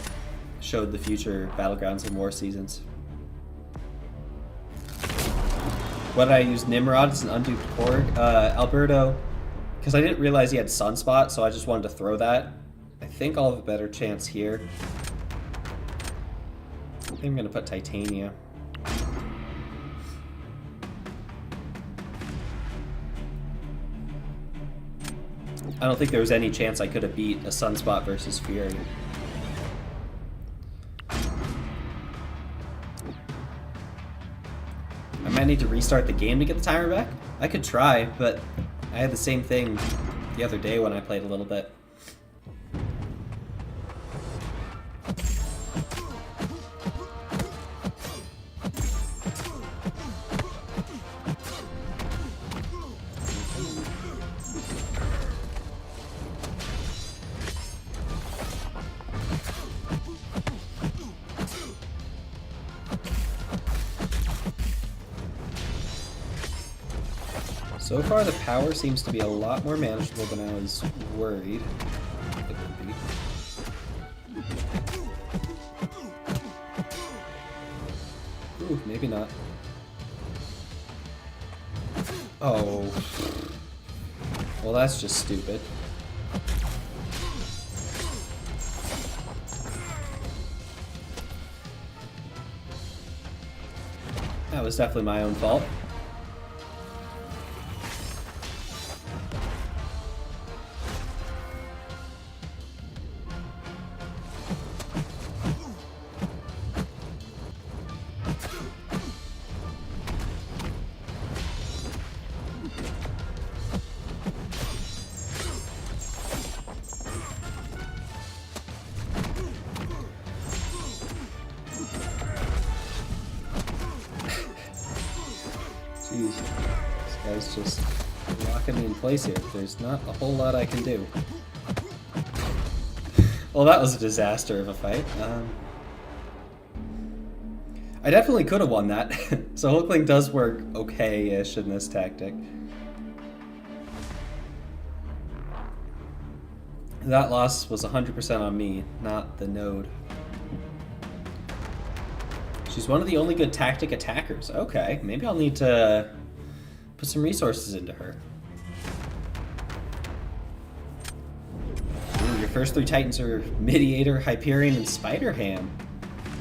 showed the future Battlegrounds and War seasons. What did I use? Nimrod as an unduped Korg? Alberto, because I didn't realize he had Sunspot, so I just wanted to throw that. I think I'll have a better chance here. I think I'm going to put Titania. I don't think there was any chance I could have beat a Sunspot versus Fury. I might need to restart the game to get the timer back. I could try, but I had the same thing the other day when I played a little bit. So far, the power seems to be a lot more manageable than I was worried it would be. Ooh, maybe not. Oh. Well, that's just stupid. That was definitely my own fault. Jeez, this guy's just locking me in place here. There's not a whole lot I can do. Well, that was a disaster of a fight. I definitely could have won that. So Hookling does work okay-ish in this tactic. That loss was 100% on me, not the node. She's one of the only good tactic attackers. Okay, maybe I'll need to put some resources into her. Ooh, your first 3 Titans are Mediator, Hyperion, and Spider-Ham.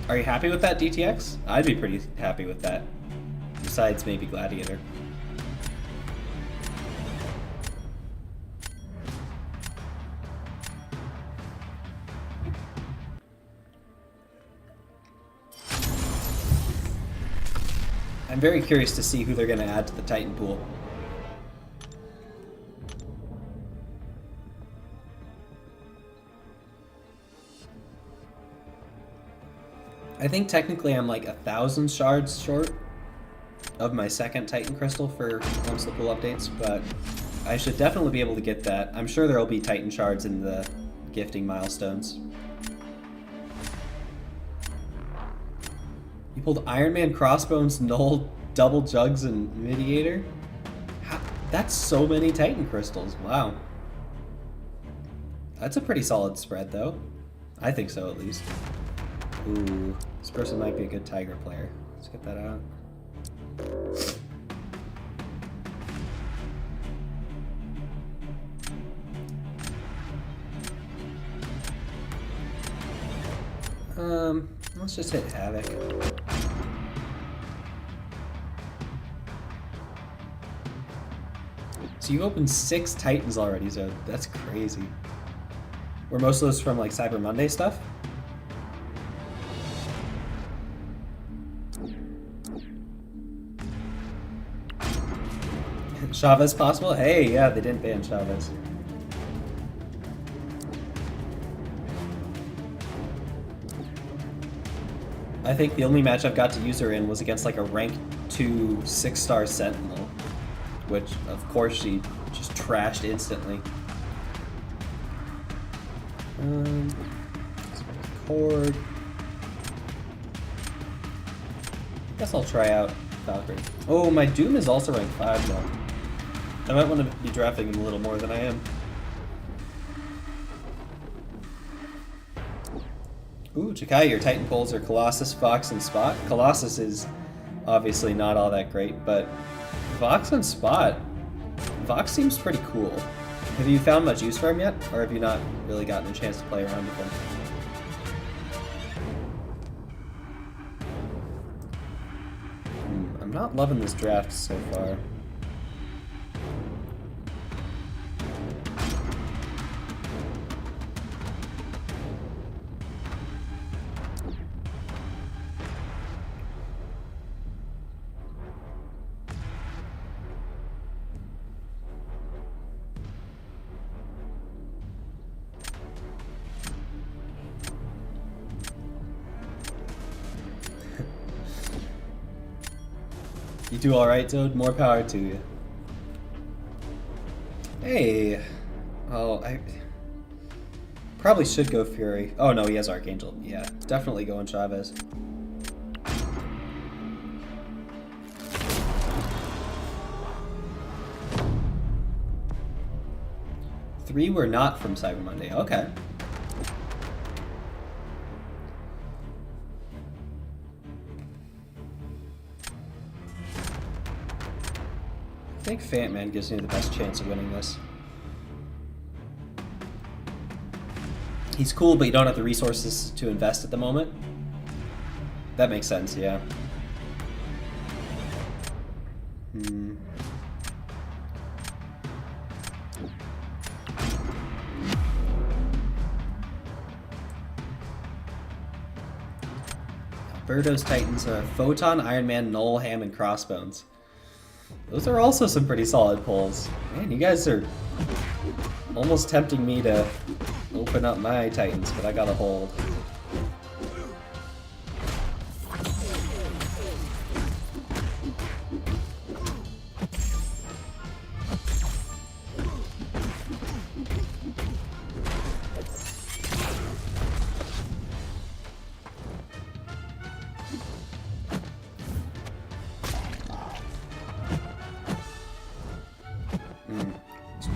Are you happy with that, DTX? I'd be pretty happy with that. Besides maybe Gladiator. I'm very curious to see who they're going to add to the Titan pool. I think technically I'm like 1,000 shards short of my second Titan crystal for once the pool updates, but I should definitely be able to get that. I'm sure there will be Titan shards in the gifting milestones. You pulled Iron Man, Crossbones, Null, Double Jugs, and Mediator? That's so many Titan crystals. Wow. That's a pretty solid spread, though. I think so, at least. Ooh, this person might be a good Tiger player. Let's get that out. Let's just hit Havoc. So you opened 6 Titans already, so that's crazy. Were most of those from like Cyber Monday stuff? Chavez possible? Hey, yeah, they didn't ban Chavez. I think the only match I've got to use her in was against like a rank 2 6-star Sentinel, which of course she just trashed instantly. Cord. Guess I'll try out Valkyrie. Oh, my Doom is also rank 5 though. I might want to be drafting him a little more than I am. Ooh, Chikai, your Titan pulls are Colossus, Vox, and Spot. Colossus is obviously not all that great, but Vox and Spot. Vox seems pretty cool. Have you found much use for him yet? Or have you not really gotten a chance to play around with him? I'm not loving this draft so far. You do alright, Toad? More power to you. Hey! Oh, I probably should go Fury. Oh no, he has Archangel. Yeah, definitely going Chavez. Three were not from Cyber Monday. Okay. I think Fat Man gives me the best chance of winning this. He's cool, but you don't have the resources to invest at the moment. That makes sense, yeah. Alberto's Titans are Photon, Iron Man, Null, Ham, and Crossbones. Those are also some pretty solid pulls. Man, you guys are almost tempting me to open up my Titans, but I gotta hold.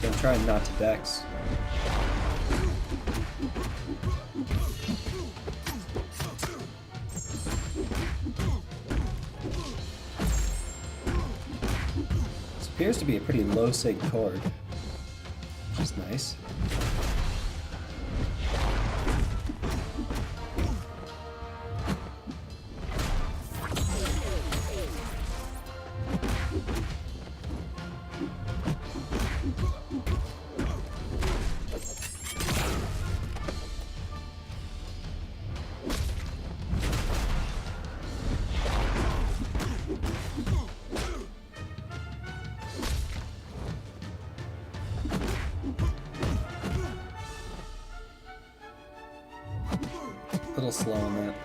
I'm trying not to dex. This appears to be a pretty low sig chord, which is nice. A little slow on that.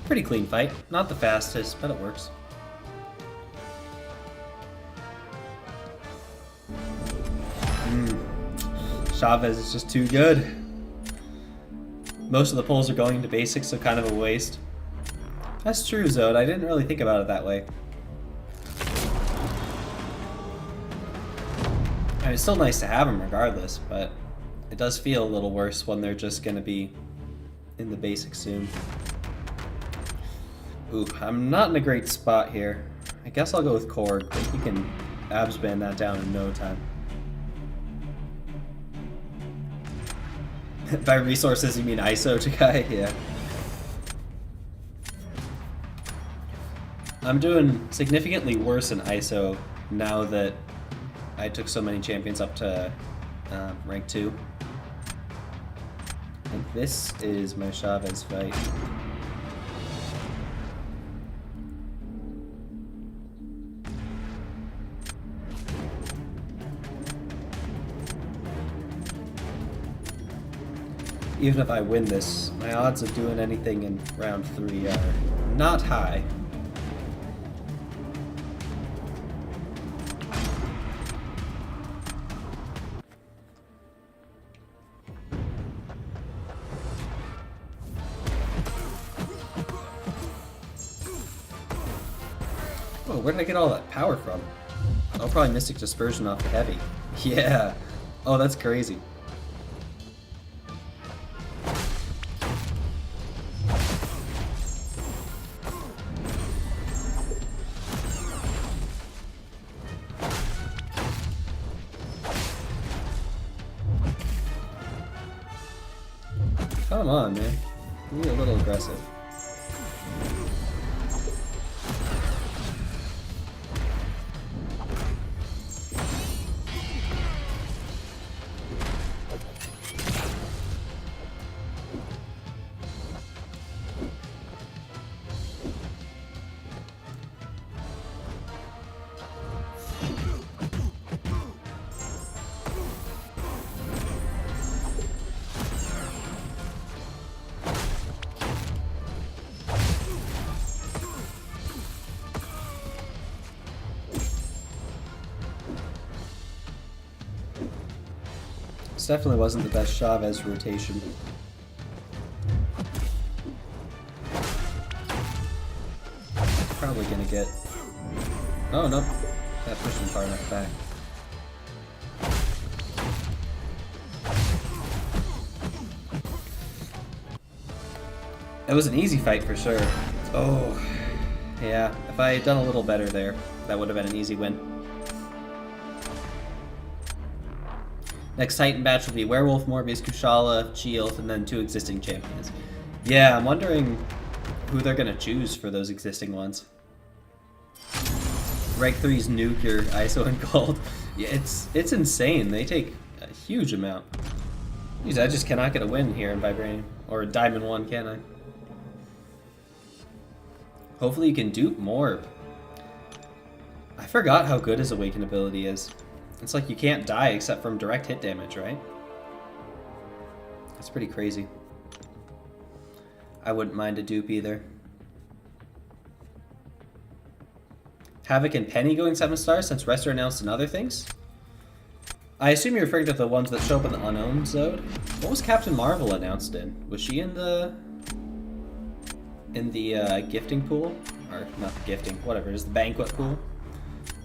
Pretty clean fight. Not the fastest, but it works. Chavez is just too good. Most of the pulls are going to basics, so kind of a waste. That's true, Zode. I didn't really think about it that way. I mean, it's still nice to have them regardless, but it does feel a little worse when they're just going to be in the basics soon. Ooh, I'm not in a great spot here. I guess I'll go with Korg, but he can abs ban that down in no time. By resources, you mean ISO to guy? Yeah. I'm doing significantly worse in ISO now that I took so many champions up to rank 2. And this is my Chavez fight. Even if I win this, my odds of doing anything in round 3 are not high. Oh, where did I get all that power from? I'll probably Mystic Dispersion off the heavy. Yeah. Oh, that's crazy. Come on, man. Be a little aggressive. This definitely wasn't the best Chavez rotation. Probably gonna get... Oh, no. That pushed him far enough back. It was an easy fight for sure. Oh, yeah. If I had done a little better there, that would have been an easy win. Next Titan batch will be Werewolf, Morbius, Kushala, Shield, and then 2 existing champions. Yeah, I'm wondering who they're gonna choose for those existing ones. Rank 3's nuke your ISO and gold. Yeah, it's insane. They take a huge amount. Jeez, I just cannot get a win here in Vibranium. Or Diamond 1, can I? Hopefully you can dupe Morb. I forgot how good his Awaken ability is. It's like you can't die except from direct hit damage, right? That's pretty crazy. I wouldn't mind a dupe either. Havoc and Penny going 7 stars since Rester announced in other things? I assume you're referring to the ones that show up in the Unknown Zone. What was Captain Marvel announced in? Was she in the gifting pool? Or not the gifting, whatever it is, the banquet pool?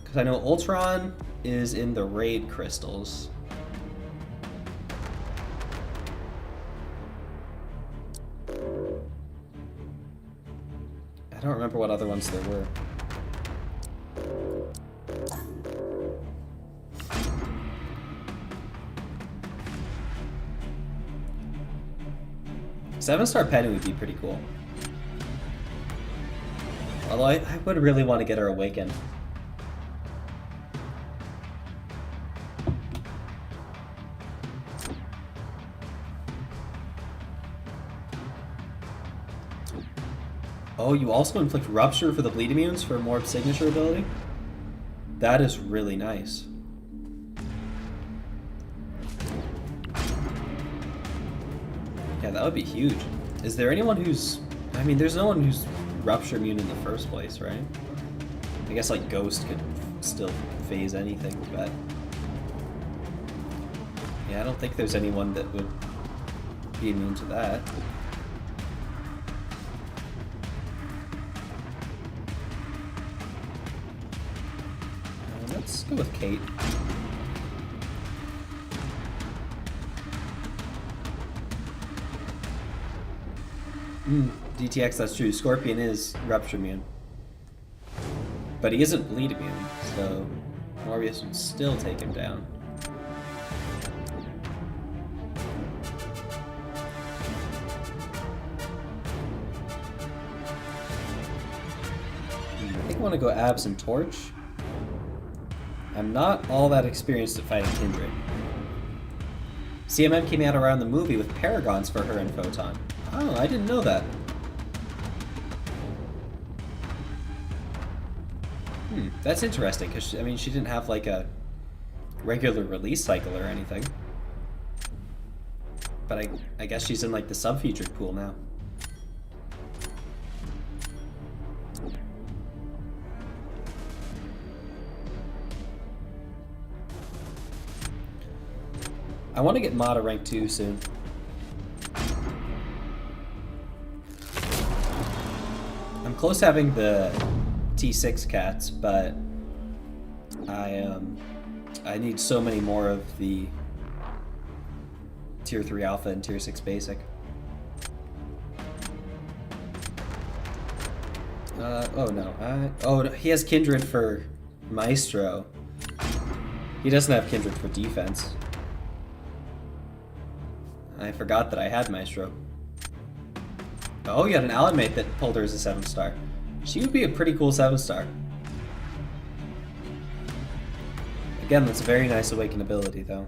Because I know Ultron is in the raid crystals. I don't remember what other ones there were. Seven-star Penny would be pretty cool. Although I would really want to get her awakened. Oh, you also inflict Rupture for the bleed immunes for Morb's signature ability? That is really nice. Yeah, that would be huge. Is there anyone who's... I mean, there's no one who's Rupture immune in the first place, right? I guess, like, Ghost could still phase anything, but... Yeah, I don't think there's anyone that would be immune to that. Let's go with Kate. DTX, that's true. Scorpion is Rupture immune. But he isn't bleed immune, so Morbius would still take him down. I think I want to go Abs and Torch. I'm not all that experienced at fighting Kindred. CMM came out around the movie with Paragons for her and Photon. Oh, I didn't know that. That's interesting, because, I mean, she didn't have, like, a regular release cycle or anything. But I guess she's in, like, the sub-featured pool now. I want to get Mata rank 2 soon. I'm close to having the T6 cats, but I need so many more of the Tier 3 Alpha and Tier 6 Basic. Oh no. Oh, he has Kindred for Maestro. He doesn't have Kindred for defense. I forgot that I had Maestro. Oh, you had an ally mate that pulled her as a 7-star. She would be a pretty cool 7-star. Again, that's a very nice Awaken ability, though.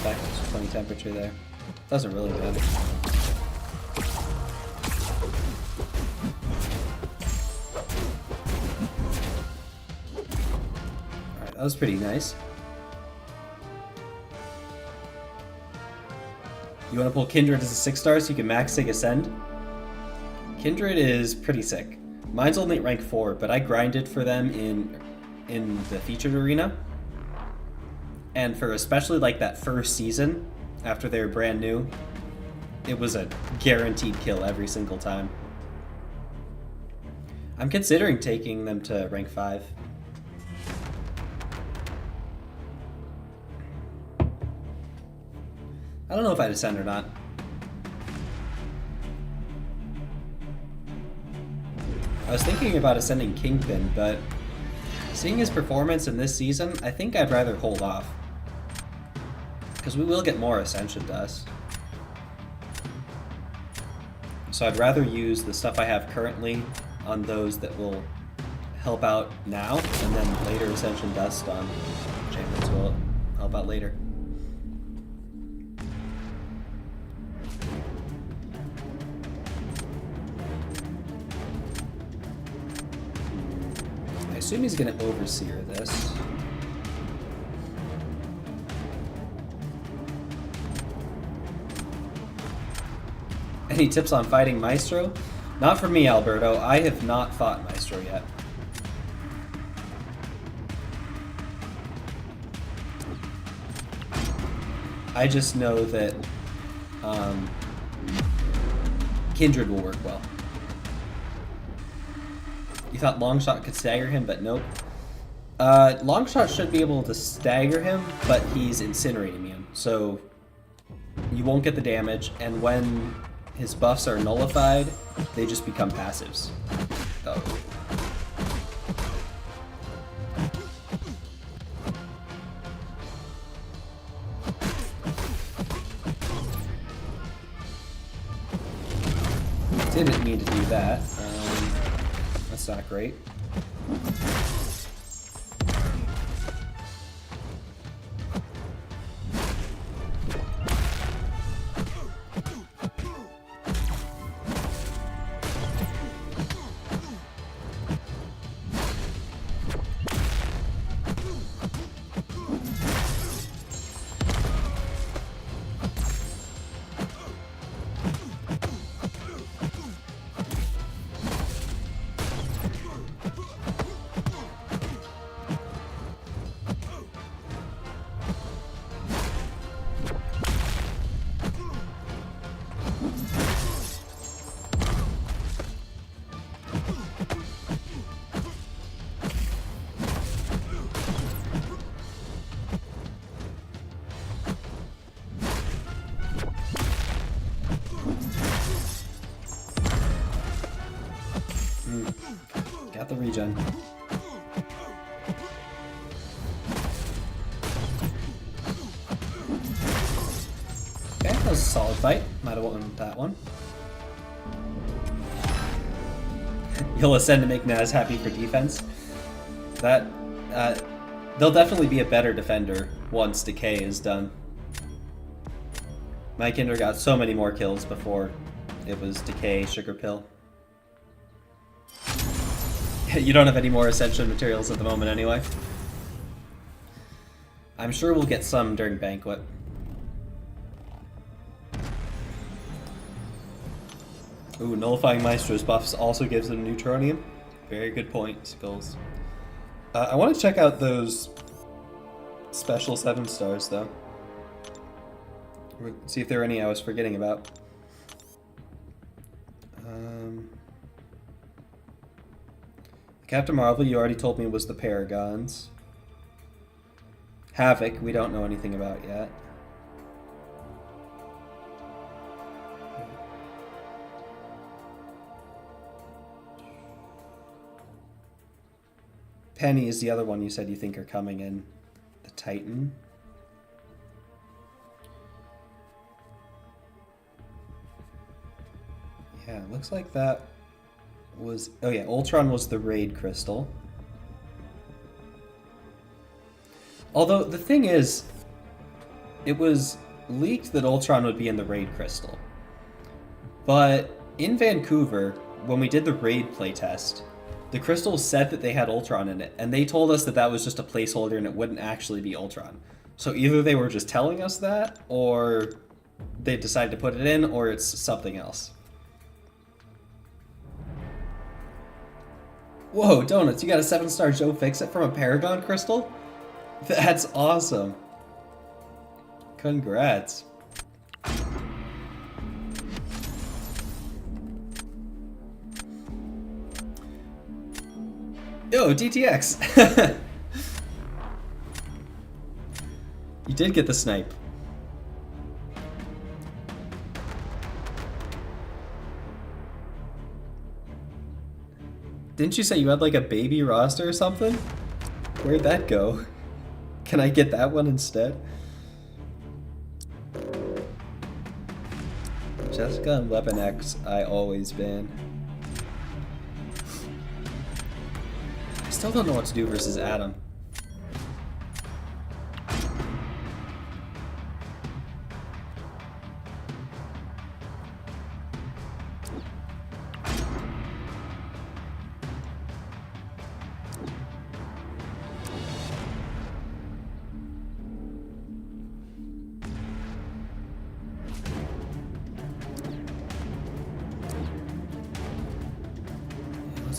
back to 20 temperature there. Doesn't really matter. Alright, that was pretty nice. You want to pull Kindred as a 6-star so you can max Sig Ascend? Kindred is pretty sick. Mine's only at rank 4, but I grinded for them in the featured arena. And for especially like that first season, after they were brand new, it was a guaranteed kill every single time. I'm considering taking them to rank 5. I don't know if I'd ascend or not. I was thinking about ascending Kingpin, but seeing his performance in this season, I think I'd rather hold off. Because we will get more Ascension Dust. So I'd rather use the stuff I have currently on those that will help out now, and then later Ascension Dust on champions will help out later. I assume he's going to Overseer this. Any tips on fighting Maestro? Not for me, Alberto. I have not fought Maestro yet. I just know that Kindred will work well. You thought Longshot could stagger him, but nope. Longshot should be able to stagger him, but he's Incinerate immune, so you won't get the damage, and when his buffs are nullified, they just become passives. Oh. Didn't mean to do that. That's not great. Got the regen. Okay, that was a solid fight. Might have won that one. You'll ascend to make Naz happy for defense. That they'll definitely be a better defender once Decay is done. My Kinder got so many more kills before it was Decay, Sugar Pill. You don't have any more Ascension materials at the moment anyway. I'm sure we'll get some during Banquet. Ooh, nullifying Maestro's buffs also gives him Neutronium. Very good point, Skulls. I want to check out those special 7-stars though. See if there are any I was forgetting about. Captain Marvel, you already told me was the Paragons. Havoc, we don't know anything about yet. Penny is the other one you said you think are coming in. The Titan. Yeah, it looks like that was... Oh yeah, Ultron was the Raid Crystal. Although, the thing is, it was leaked that Ultron would be in the raid crystal. But in Vancouver, when we did the raid playtest, the crystal said that they had Ultron in it, and they told us that that was just a placeholder and it wouldn't actually be Ultron. So either they were just telling us that, or they decided to put it in, or it's something else. Whoa, Donuts, you got a 7-star Joe Fix-It from a Paragon crystal? That's awesome. Congrats. Yo, DTX! You did get the snipe. Didn't you say you had like a baby roster or something? Where'd that go? Can I get that one instead? Jessica and Weapon X, I always ban. I still don't know what to do versus Adam.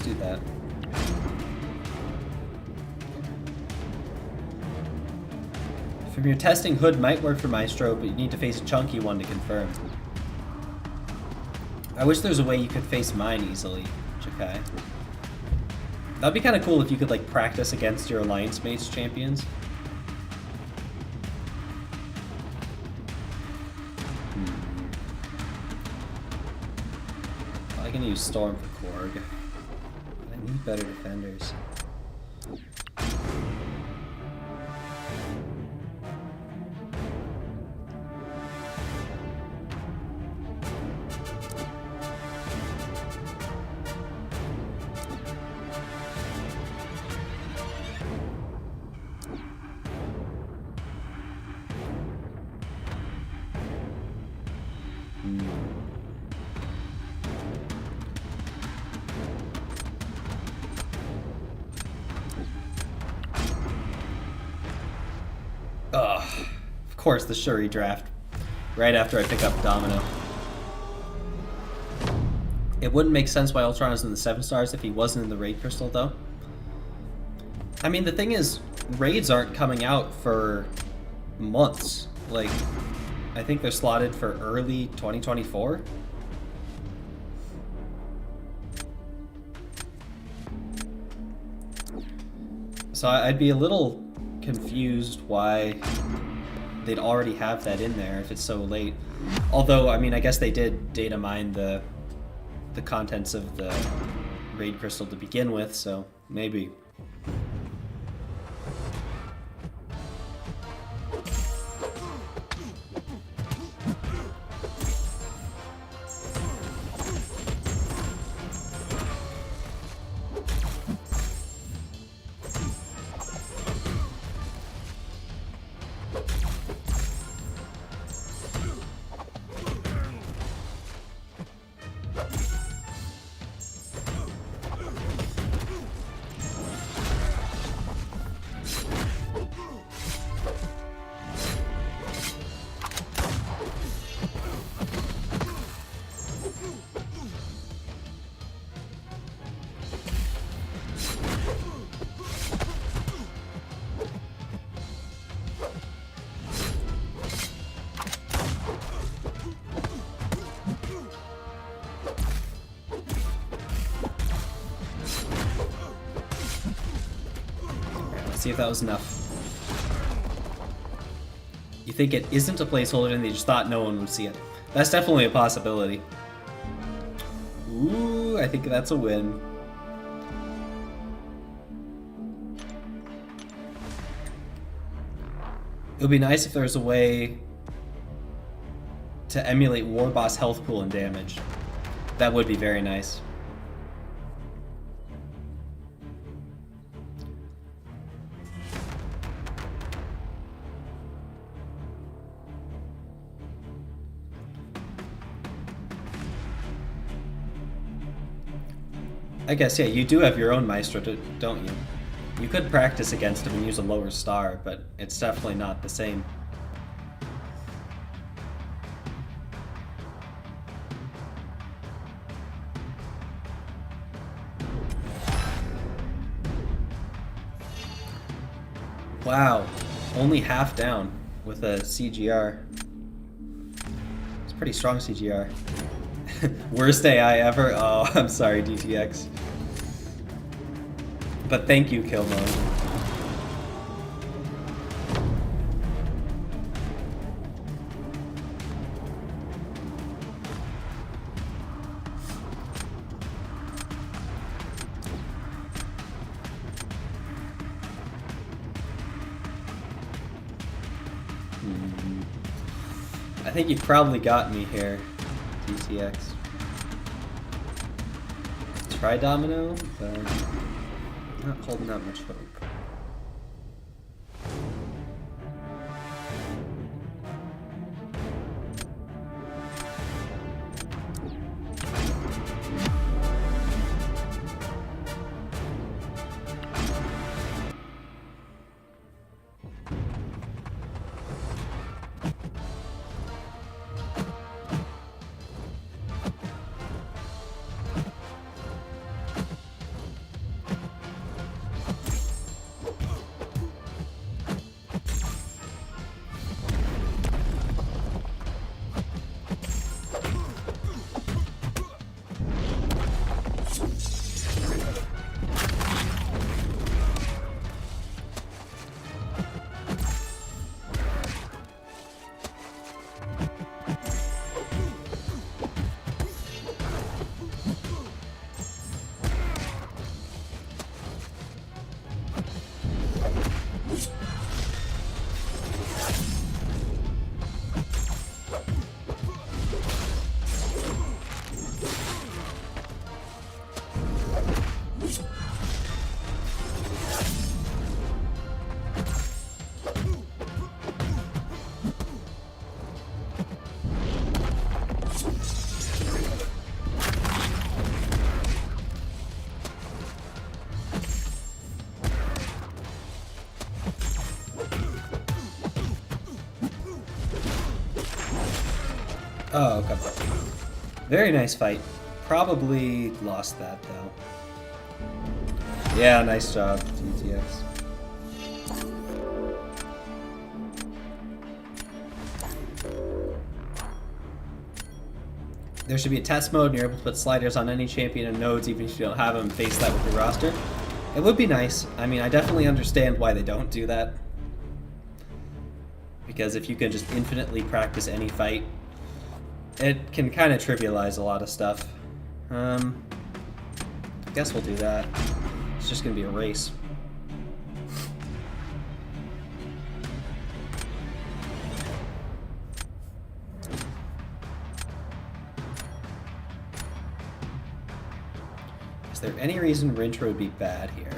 Do that. From your testing, Hood might work for Maestro, but you need to face a chunky one to confirm. I wish there was a way you could face mine easily, Jakai. That'd be kind of cool if you could like practice against your Alliance Mates champions. I can use Storm for Korg. I need better defenders. Of course, the Shuri draft. Right after I pick up Domino. It wouldn't make sense why Ultron is in the 7 stars if he wasn't in the Raid Crystal, though. I mean, the thing is, raids aren't coming out for months. Like, I think they're slotted for early 2024. So I'd be a little confused why they'd already have that in there if it's so late. Although, I mean, I guess they did data mine the contents of the Raid Crystal to begin with, so maybe. See if that was enough. You think it isn't a placeholder and they just thought no one would see it. That's definitely a possibility. Ooh, I think that's a win. It would be nice if there was a way to emulate War Boss health pool and damage. That would be very nice. I guess, yeah, you do have your own Maestro, don't you? You could practice against him and use a lower star, but it's definitely not the same. Wow, only half down with a CGR. It's pretty strong CGR. Worst AI ever? Oh, I'm sorry, DTX. But thank you, Killmonger. I think you probably got me here, DTX. Try Domino, but not holding out much hope. Oh, okay. Very nice fight. Probably lost that, though. Yeah, nice job, GTX. There should be a test mode, and you're able to put sliders on any champion and nodes, even if you don't have them, face that with your roster. It would be nice. I mean, I definitely understand why they don't do that. Because if you can just infinitely practice any fight, it can kind of trivialize a lot of stuff. I guess we'll do that. It's just gonna be a race. Is there any reason Rintra would be bad here?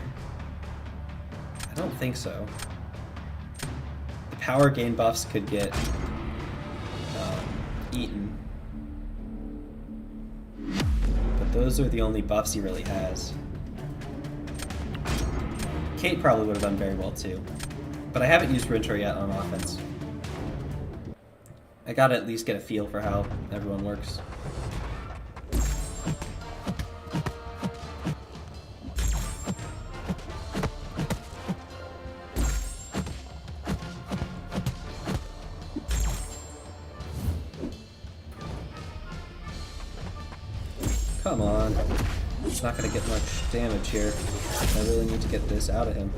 I don't think so. The power gain buffs could get eaten. Those are the only buffs he really has. Kate probably would have done very well too. But I haven't used Rintra yet on offense. I gotta at least get a feel for how everyone works. Come on. He's not going to get much damage here. I really need to get this out of him.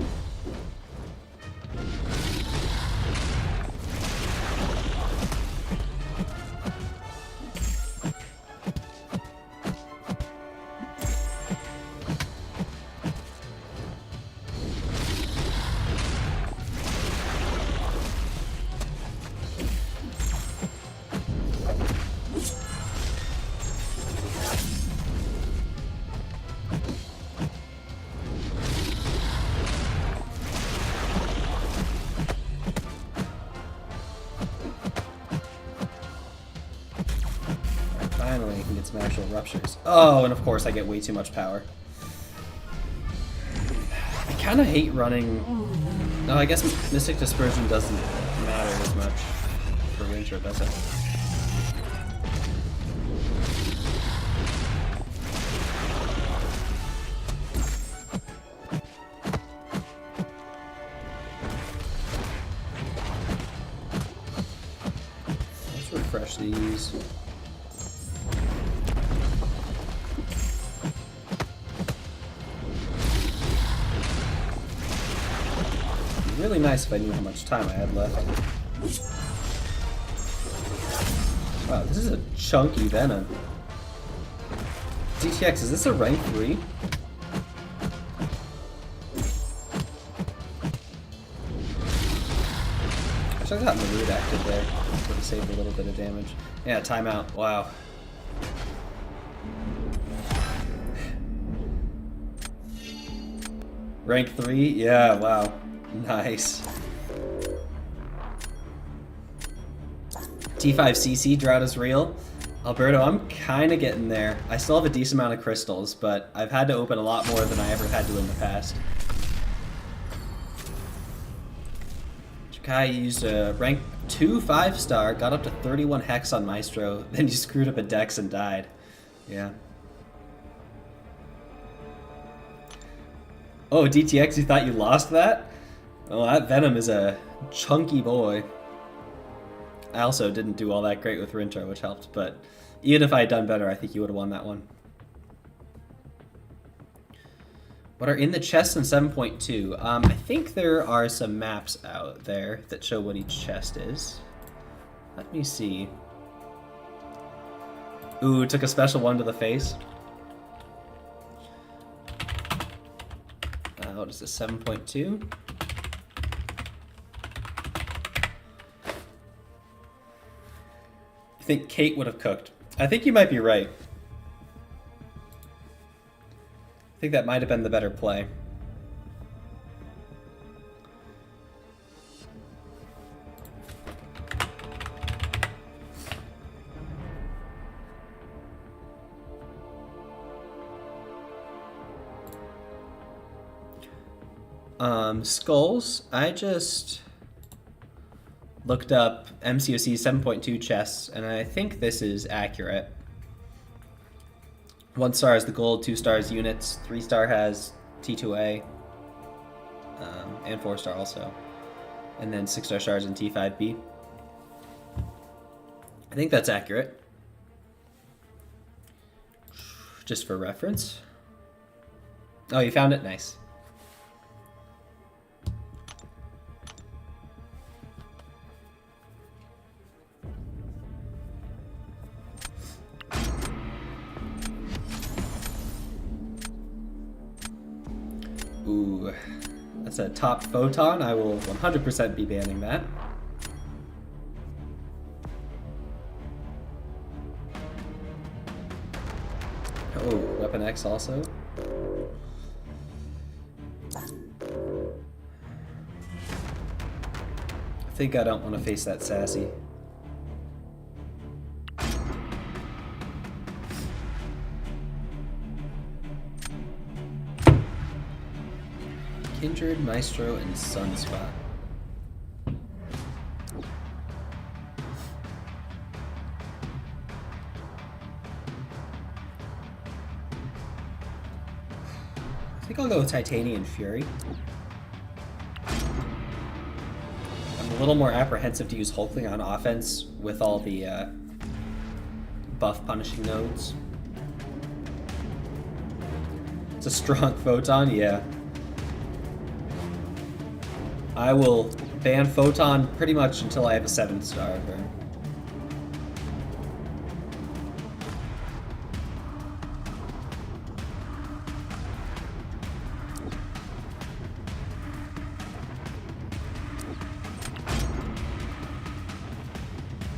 Finally, he can get some actual ruptures. Oh, and of course I get way too much power. kind of hate running... No, I guess Mystic Dispersion doesn't matter as much for Winter, does it? Let's refresh these. Really nice if I knew how much time I had left. Wow, this is a chunky Venom. DTX, is this a rank 3? I should have gotten the root active there. Would have saved a little bit of damage. Yeah, timeout. Wow. Rank 3? Yeah, wow. Nice. T5CC drought is real. Alberto, I'm kind of getting there. I still have a decent amount of crystals, but I've had to open a lot more than I ever had to in the past. Jakai used a rank 2 5-star, got up to 31 hex on Maestro, then you screwed up a dex and died. Yeah. Oh, DTX, you thought you lost that? Oh, that Venom is a chunky boy. I also didn't do all that great with Rintar, which helped, but even if I had done better, I think you would have won that one. What are in the chests in 7.2? I think there are some maps out there that show what each chest is. Let me see. Ooh, took a special one to the face. What is this, 7.2? I think Kate would have cooked. I think you might be right. I think that might have been the better play. Skulls, I just looked up MCOC 7.2 chests, and I think this is accurate. 1 star is the gold, 2 stars units, 3 star has T2A, and 4 star also, and then 6 star shards in T5B. I think that's accurate, just for reference. Oh, you found it? Nice. Ooh, that's a top photon. I will 100% be banning that. Oh, Weapon X also. I think I don't want to face that sassy. Kindred, Maestro, and Sunspot. I think I'll go with Titanian Fury. I'm a little more apprehensive to use Hulkling on offense with all the buff punishing nodes. It's a strong photon, yeah. I will ban Photon pretty much until I have a 7 star burn.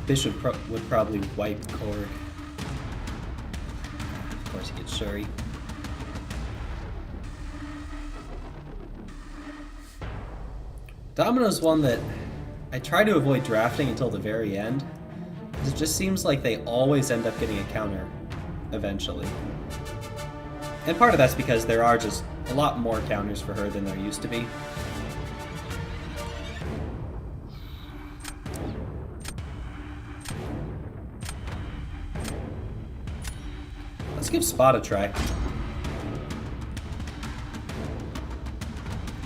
Bishop would probably wipe Korg. Of course he gets Shuri. Domino's one that I try to avoid drafting until the very end, because it just seems like they always end up getting a counter eventually. And part of that's because there are just a lot more counters for her than there used to be. Let's give Spot a try.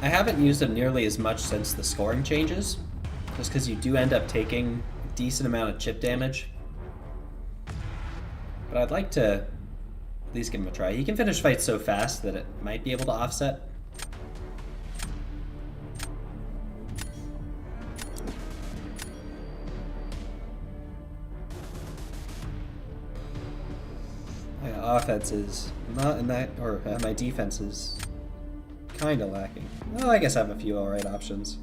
I haven't used him nearly as much since the scoring changes, just because you do end up taking a decent amount of chip damage. But I'd like to at least give him a try. He can finish fights so fast that it might be able to offset. My offense is not in that, or my defense is kind of lacking. Well, I guess I have a few alright options.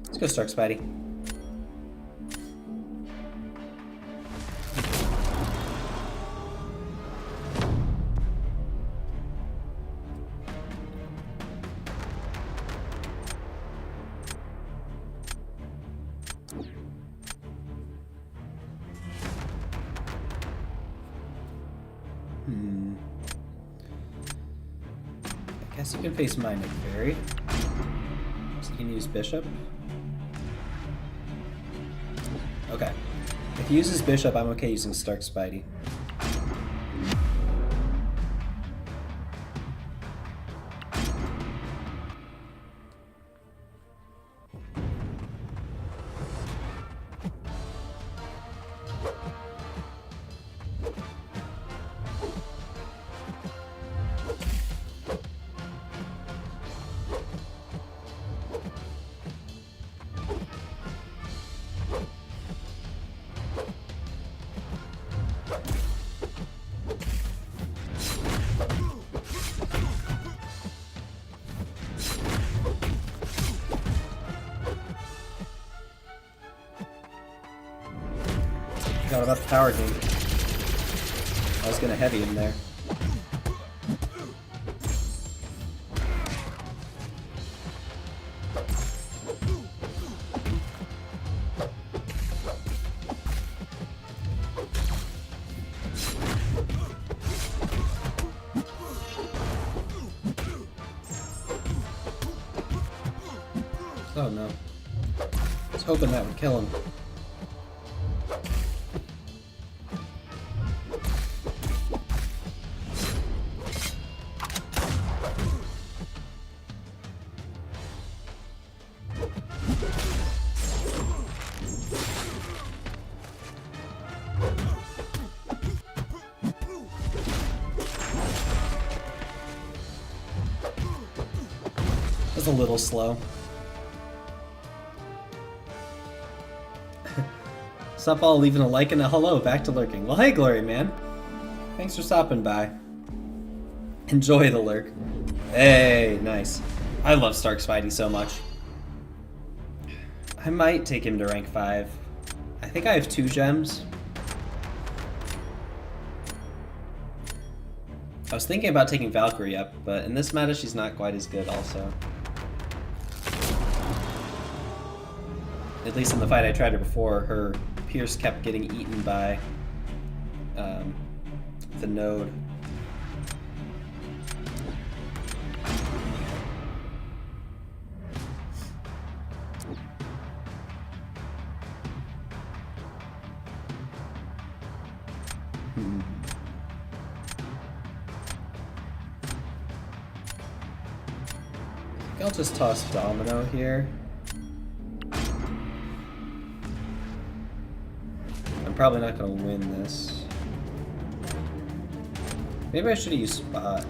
Let's go Stark Spidey. I guess you can face my McFairy. So you can use Bishop. Okay. If he uses Bishop, I'm okay using Stark Spidey. Got about the power game. I was gonna heavy him there. Oh no. I was hoping that would kill him. A little slow. Sup all, leaving a like and a hello, back to lurking. Well, hey Glory man. Thanks for stopping by. Enjoy the lurk. Hey, nice. I love Stark Spidey so much. I might take him to rank 5. I think I have 2 gems. I was thinking about taking Valkyrie up, but in this meta she's not quite as good also. At least in the fight I tried her before, her Pierce kept getting eaten by the node. I'll just toss Domino here. I'm probably not going to win this. Maybe I should have used Spot.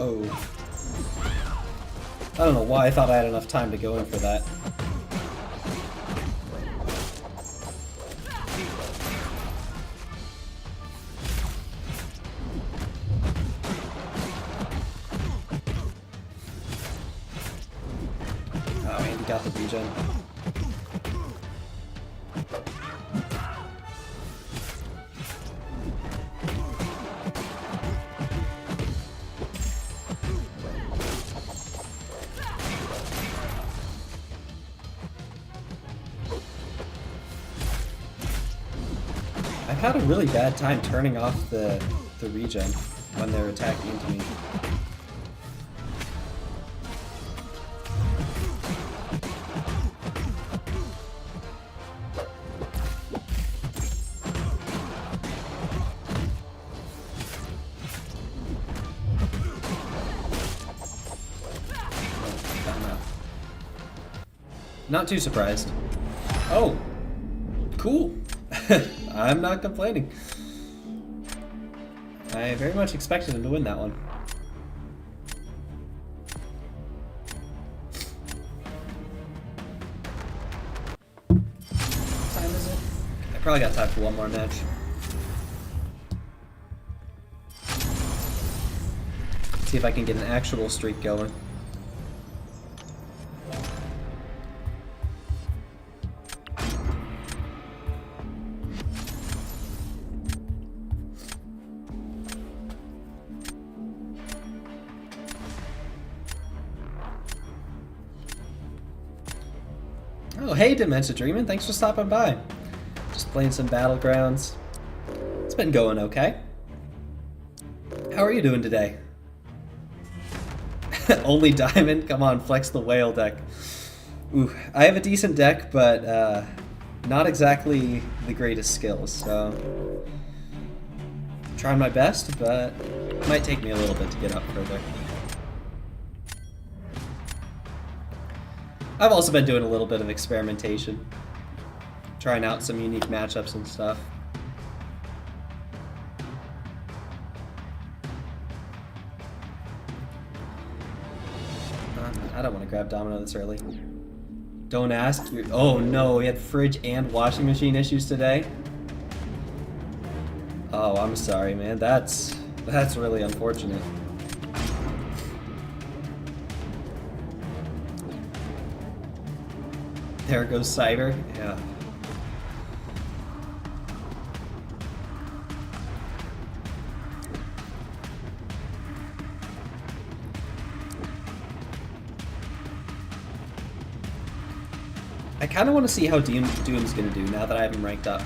Oh. I don't know why I thought I had enough time to go in for that. Oh, Andy got the regen. I've had a really bad time turning off the regen when they're attacking into me. Not too surprised. Oh, cool. I'm not complaining. I very much expected him to win that one. What time is it? I probably got time for one more match. See if I can get an actual streak going. Oh, hey, Dementia Dreamin', thanks for stopping by. Just playing some Battlegrounds. It's been going okay. How are you doing today? Only Diamond? Come on, flex the whale deck. Ooh, I have a decent deck, but not exactly the greatest skills, so... trying my best, but it might take me a little bit to get up further. I've also been doing a little bit of experimentation, trying out some unique matchups and stuff. I don't want to grab Domino this early. Don't ask. Oh no, we had fridge and washing machine issues today. Oh, I'm sorry, man. That's really unfortunate. There goes Cider. Yeah. I kind of want to see how Doom's going to do now that I have him ranked up.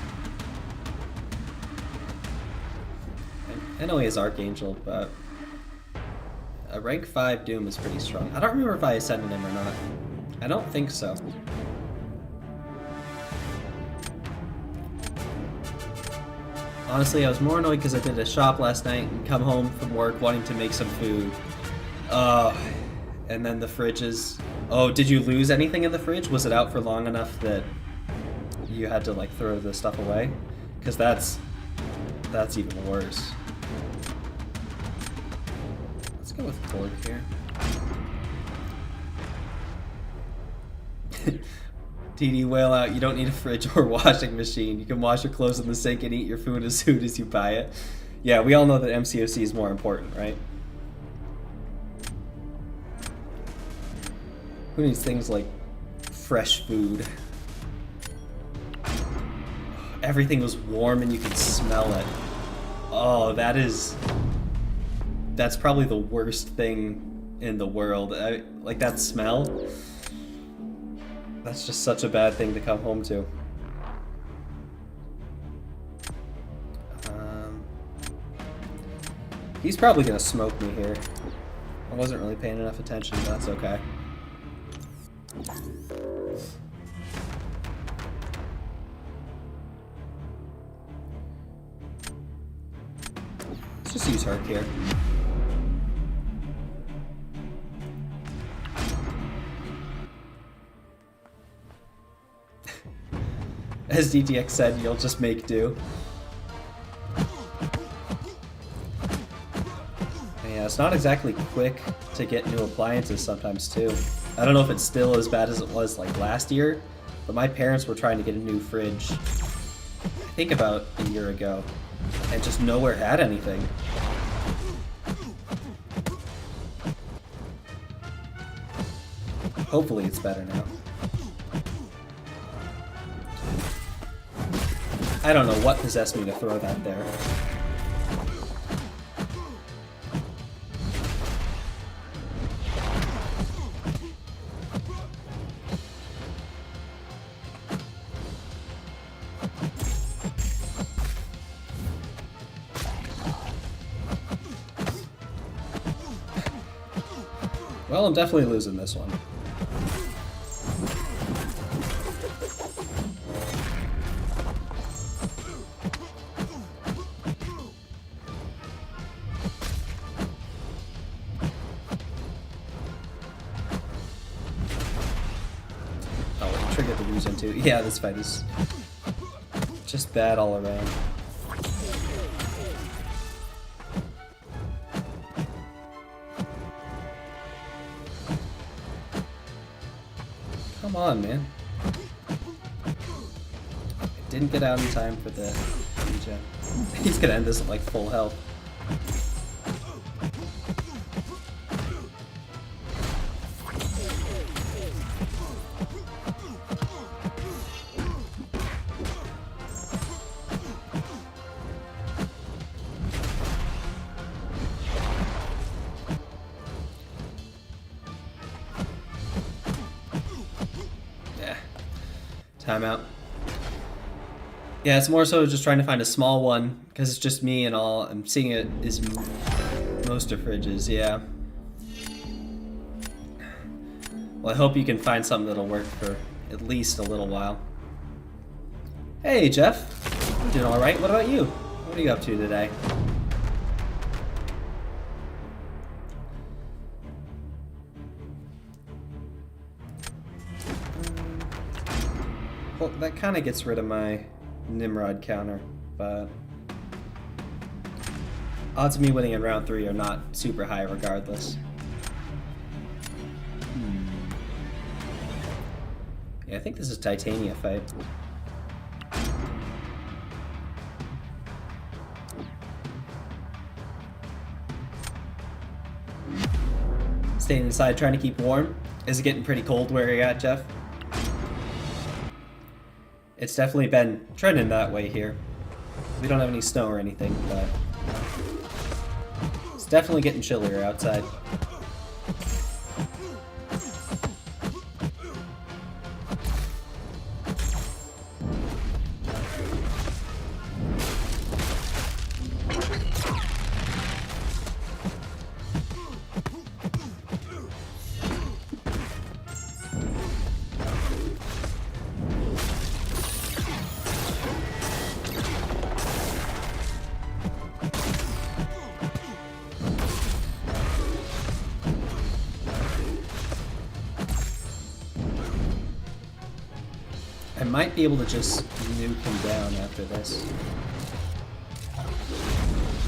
I know he has Archangel, but a rank 5 Doom is pretty strong. I don't remember if I ascended him or not. I don't think so. Honestly, I was more annoyed because I did a shop last night and come home from work wanting to make some food. And then the fridge is... Oh, did you lose anything in the fridge? Was it out for long enough that you had to like throw the stuff away? Because that's even worse. Let's go with Korg here. TD Whale out, you don't need a fridge or washing machine. You can wash your clothes in the sink and eat your food as soon as you buy it. Yeah, we all know that MCOC is more important, right? Who needs things like fresh food? Everything was warm and you could smell it. Oh, that's probably the worst thing in the world. Like that smell. That's just such a bad thing to come home to. He's probably gonna smoke me here. I wasn't really paying enough attention, but that's okay. Let's just use Herc here. As DTX said, you'll just make do. Yeah, it's not exactly quick to get new appliances sometimes too. I don't know if it's still as bad as it was like last year, but my parents were trying to get a new fridge, I think about a year ago, and just nowhere had anything. Hopefully it's better now. I don't know what possessed me to throw that there. Well, I'm definitely losing this one. Oh, it triggered the region too. Yeah, this fight is just bad all around. Come on, man. It didn't get out in time for the regen. He's gonna end this at like full health. Timeout. Yeah, it's more so just trying to find a small one, because it's just me and all. I'm seeing it is most of fridges, yeah. Well, I hope you can find something that'll work for at least a little while. Hey, Jeff. I'm doing alright. What about you? What are you up to today? Well, that kind of gets rid of my Nimrod counter, but odds of me winning in round 3 are not super high regardless. Yeah, I think this is Titania fight. Staying inside, trying to keep warm. Is it getting pretty cold where you're at, Jeff? It's definitely been trending that way here. We don't have any snow or anything, but it's definitely getting chillier outside. I might be able to just nuke him down after this.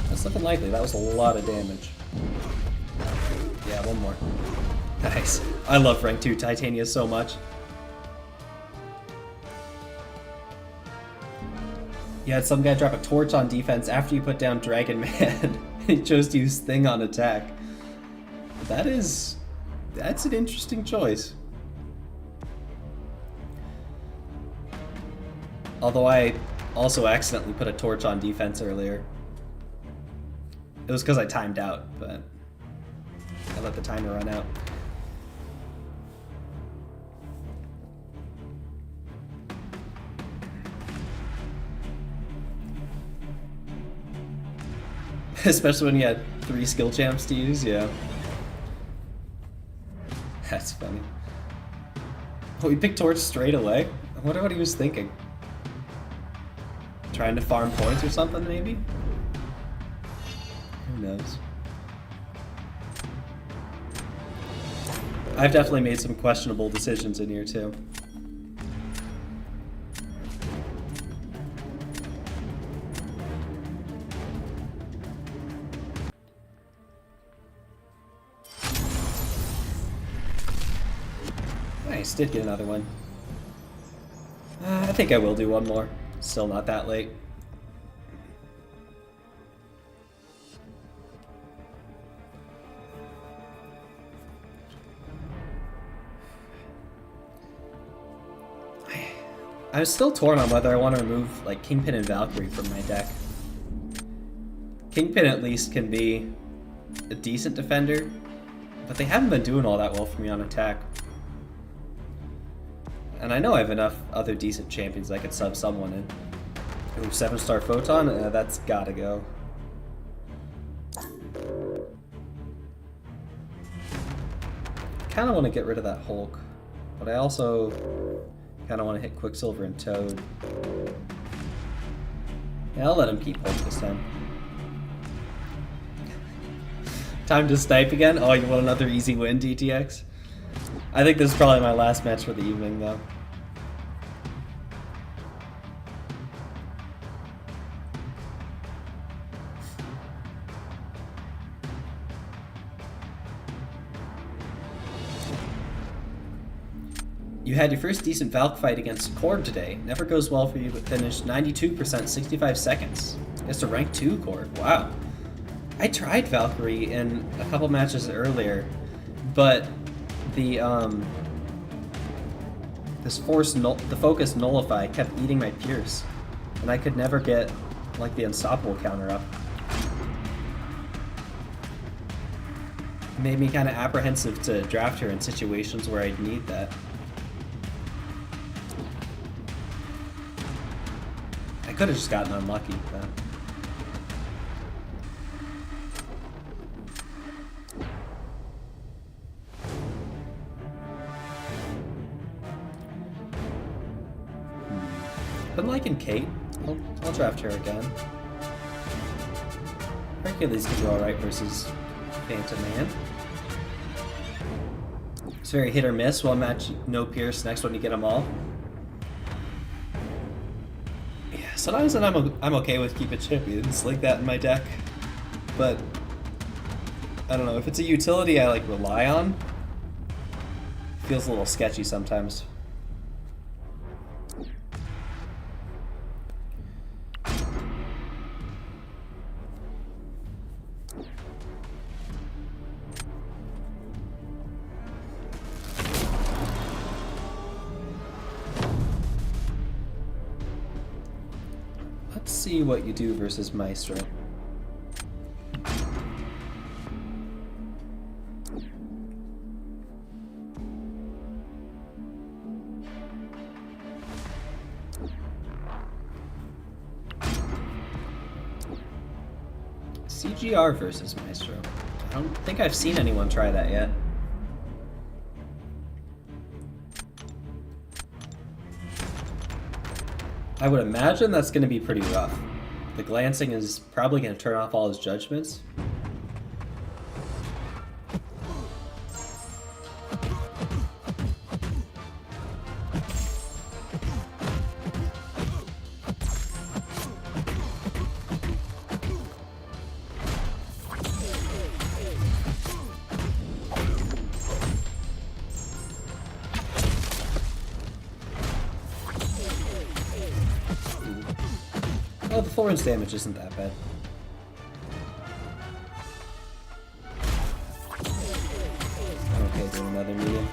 That's looking likely. That was a lot of damage. Yeah, one more. Nice. I love rank 2 Titania so much. You had some guy drop a torch on defense after you put down Dragon Man. He chose to use Thing on attack. That's an interesting choice. Although I also accidentally put a torch on defense earlier. It was because I timed out, but I let the timer run out. Especially when you had 3 skill champs to use, yeah. That's funny. Oh, he picked torch straight away? I wonder what he was thinking. Trying to farm points or something, maybe? Who knows? I've definitely made some questionable decisions in here, too. Nice, did get another one. I think I will do one more. Still not that late. I'm still torn on whether I want to remove like Kingpin and Valkyrie from my deck. Kingpin at least can be a decent defender, but they haven't been doing all that well for me on attack. And I know I have enough other decent champions I could sub someone in. Ooh, 7-star Photon? That's gotta go. Kinda want to get rid of that Hulk, but I also kinda want to hit Quicksilver and Toad. Yeah, I'll let him keep Hulk this time. Time to snipe again? Oh, you want another easy win, DTX? I think this is probably my last match for the evening, though. You had your first decent Valk fight against Cord today. Never goes well for you, but finished 92%, 65 seconds. Against a rank 2 Cord. Wow. I tried Valkyrie in a couple matches earlier, but the the focus nullify kept eating my Pierce, and I could never get like the unstoppable counter up. It made me kind of apprehensive to draft her in situations where I'd need that. I could have just gotten unlucky with that. Been liking Kate. I'll draft her again. Hercules can do alright versus Phantom Man. It's very hit or miss. One match, no Pierce. Next one, you get them all. Yeah, sometimes I'm okay with keeping champions like that in my deck. But, I don't know. If it's a utility I like rely on, it feels a little sketchy sometimes. Let's see what you do versus Maestro. CGR versus Maestro. I don't think I've seen anyone try that yet. I would imagine that's going to be pretty rough. The glancing is probably going to turn off all his judgments. Oh, the full range damage isn't that bad. Okay, do another medium.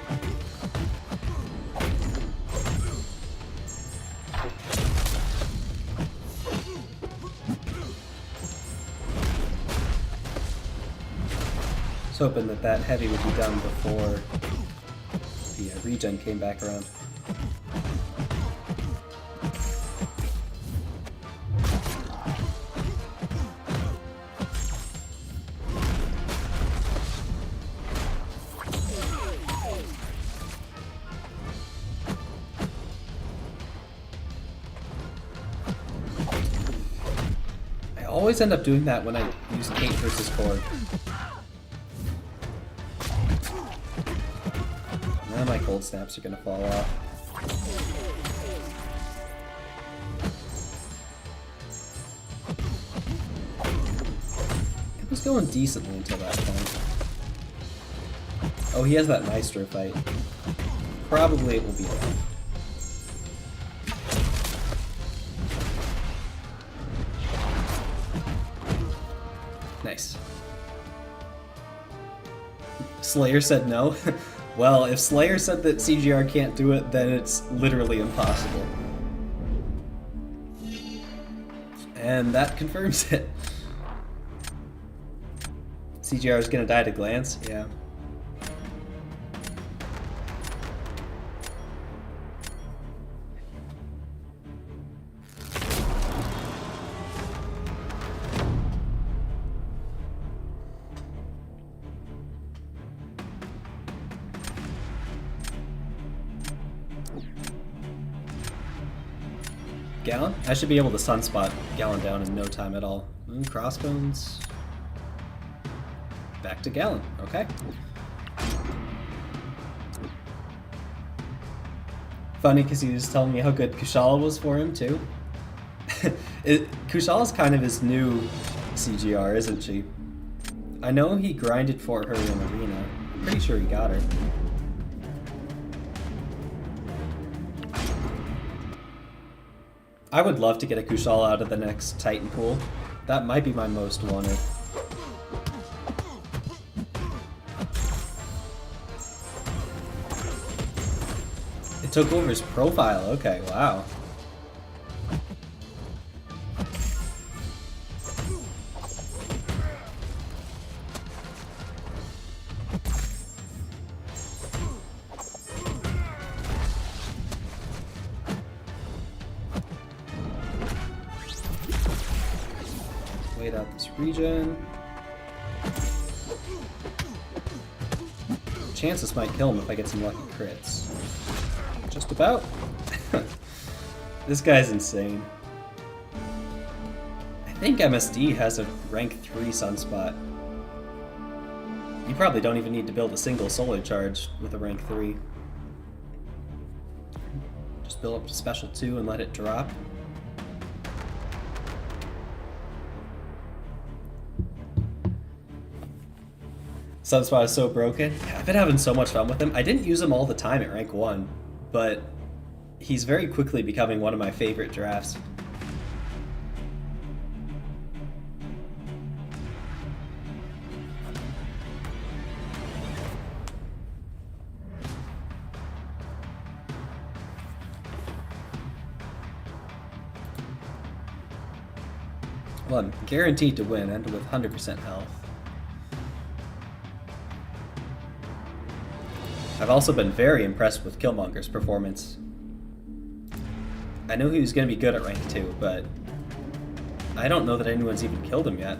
I was hoping that heavy would be done before the regen came back around. I always end up doing that when I use Kate versus Cord. Now my cold snaps are gonna fall off. It was going decently until that point. Oh, he has that Maestro fight. probably it will be done. Nice. Slayer said no. Well, if Slayer said that CGR can't do it, then it's literally impossible. And that confirms it. CGR is gonna die at a glance? Yeah. Gallon? I should be able to sunspot Gallon down in no time at all. Crossbones. Back to Gallon. Okay. Funny because he was telling me how good Kushala was for him too. Kushala's kind of his new CGR, isn't she? I know he grinded for her in Arena. I'm pretty sure he got her. I would love to get a Kushala out of the next Titan pool. That might be my most wanted. It took over his profile. Okay, wow. Wait out this region. Chances might kill him if I get some lucky crits. Just about. This guy's insane. I think MSD has a rank 3 sunspot. You probably don't even need to build a single solar charge with a rank 3. Just build up to special 2 and let it drop. Sunspot is so broken. Yeah, I've been having so much fun with him. I didn't use him all the time at rank 1, but he's very quickly becoming one of my favorite drafts. Well, I'm guaranteed to win and with 100% health. I've also been very impressed with Killmonger's performance. I knew he was going to be good at rank 2, but I don't know that anyone's even killed him yet.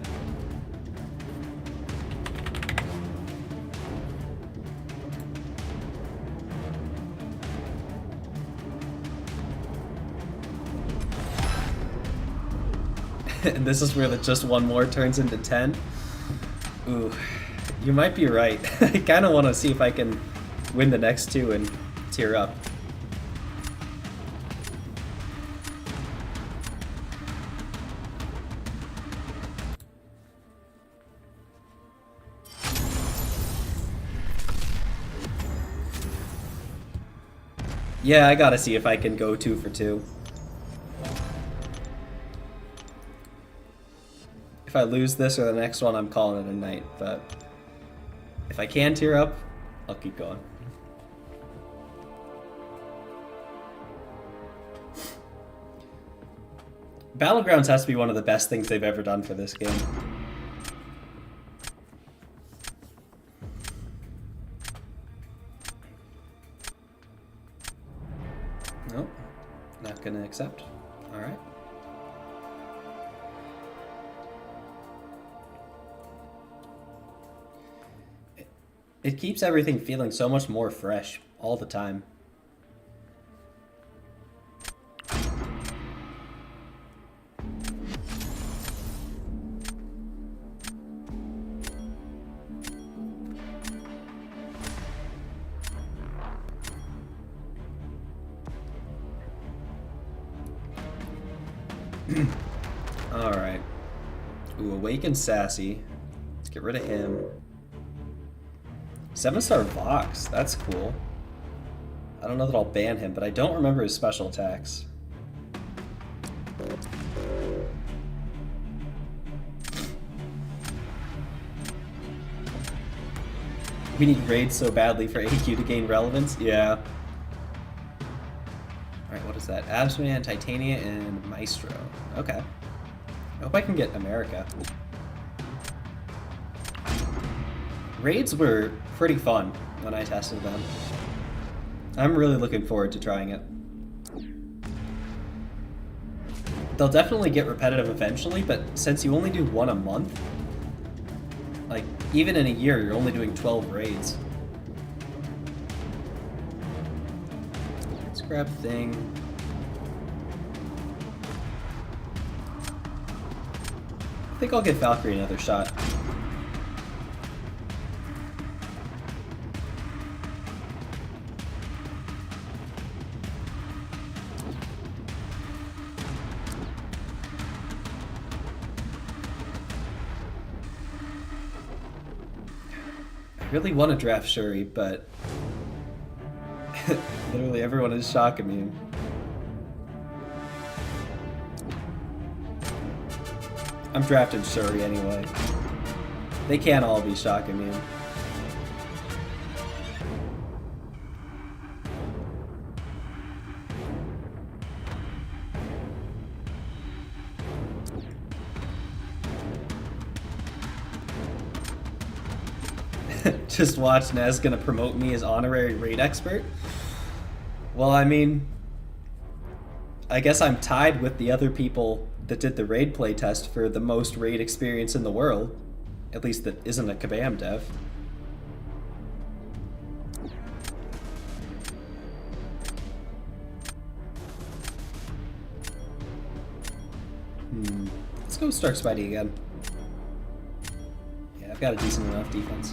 And this is where the just one more turns into 10? Ooh, you might be right. I kind of want to see if I can win the next 2 and tier up. Yeah, I gotta see if I can go 2 for 2. If I lose this or the next one, I'm calling it a night, but if I can tier up, I'll keep going. Battlegrounds has to be one of the best things they've ever done for this game. Nope, not gonna accept. All right. It keeps everything feeling so much more fresh all the time. Alright. Ooh, Awaken Sassy. Let's get rid of him. 7-star Vox, that's cool. I don't know that I'll ban him, but I don't remember his special attacks. We need raids so badly for AQ to gain relevance? Yeah. Alright, what is that? Absman, Titania, and Maestro. Okay. I hope I can get America. Raids were pretty fun when I tested them. I'm really looking forward to trying it. They'll definitely get repetitive eventually, but since you only do one a month, like, even in a year, you're only doing 12 raids. Let's grab Thing. I think I'll give Valkyrie another shot. I really want to draft Shuri, but literally everyone is shock immune. I'm drafting Shuri anyway. They can't all be shock immune. Just watch, Nez gonna promote me as honorary raid expert. Well, I mean, I guess I'm tied with the other people that did the raid playtest for the most raid experience in the world. At least that isn't a Kabam dev. Let's go Stark Spidey again. Yeah, I've got a decent enough defense.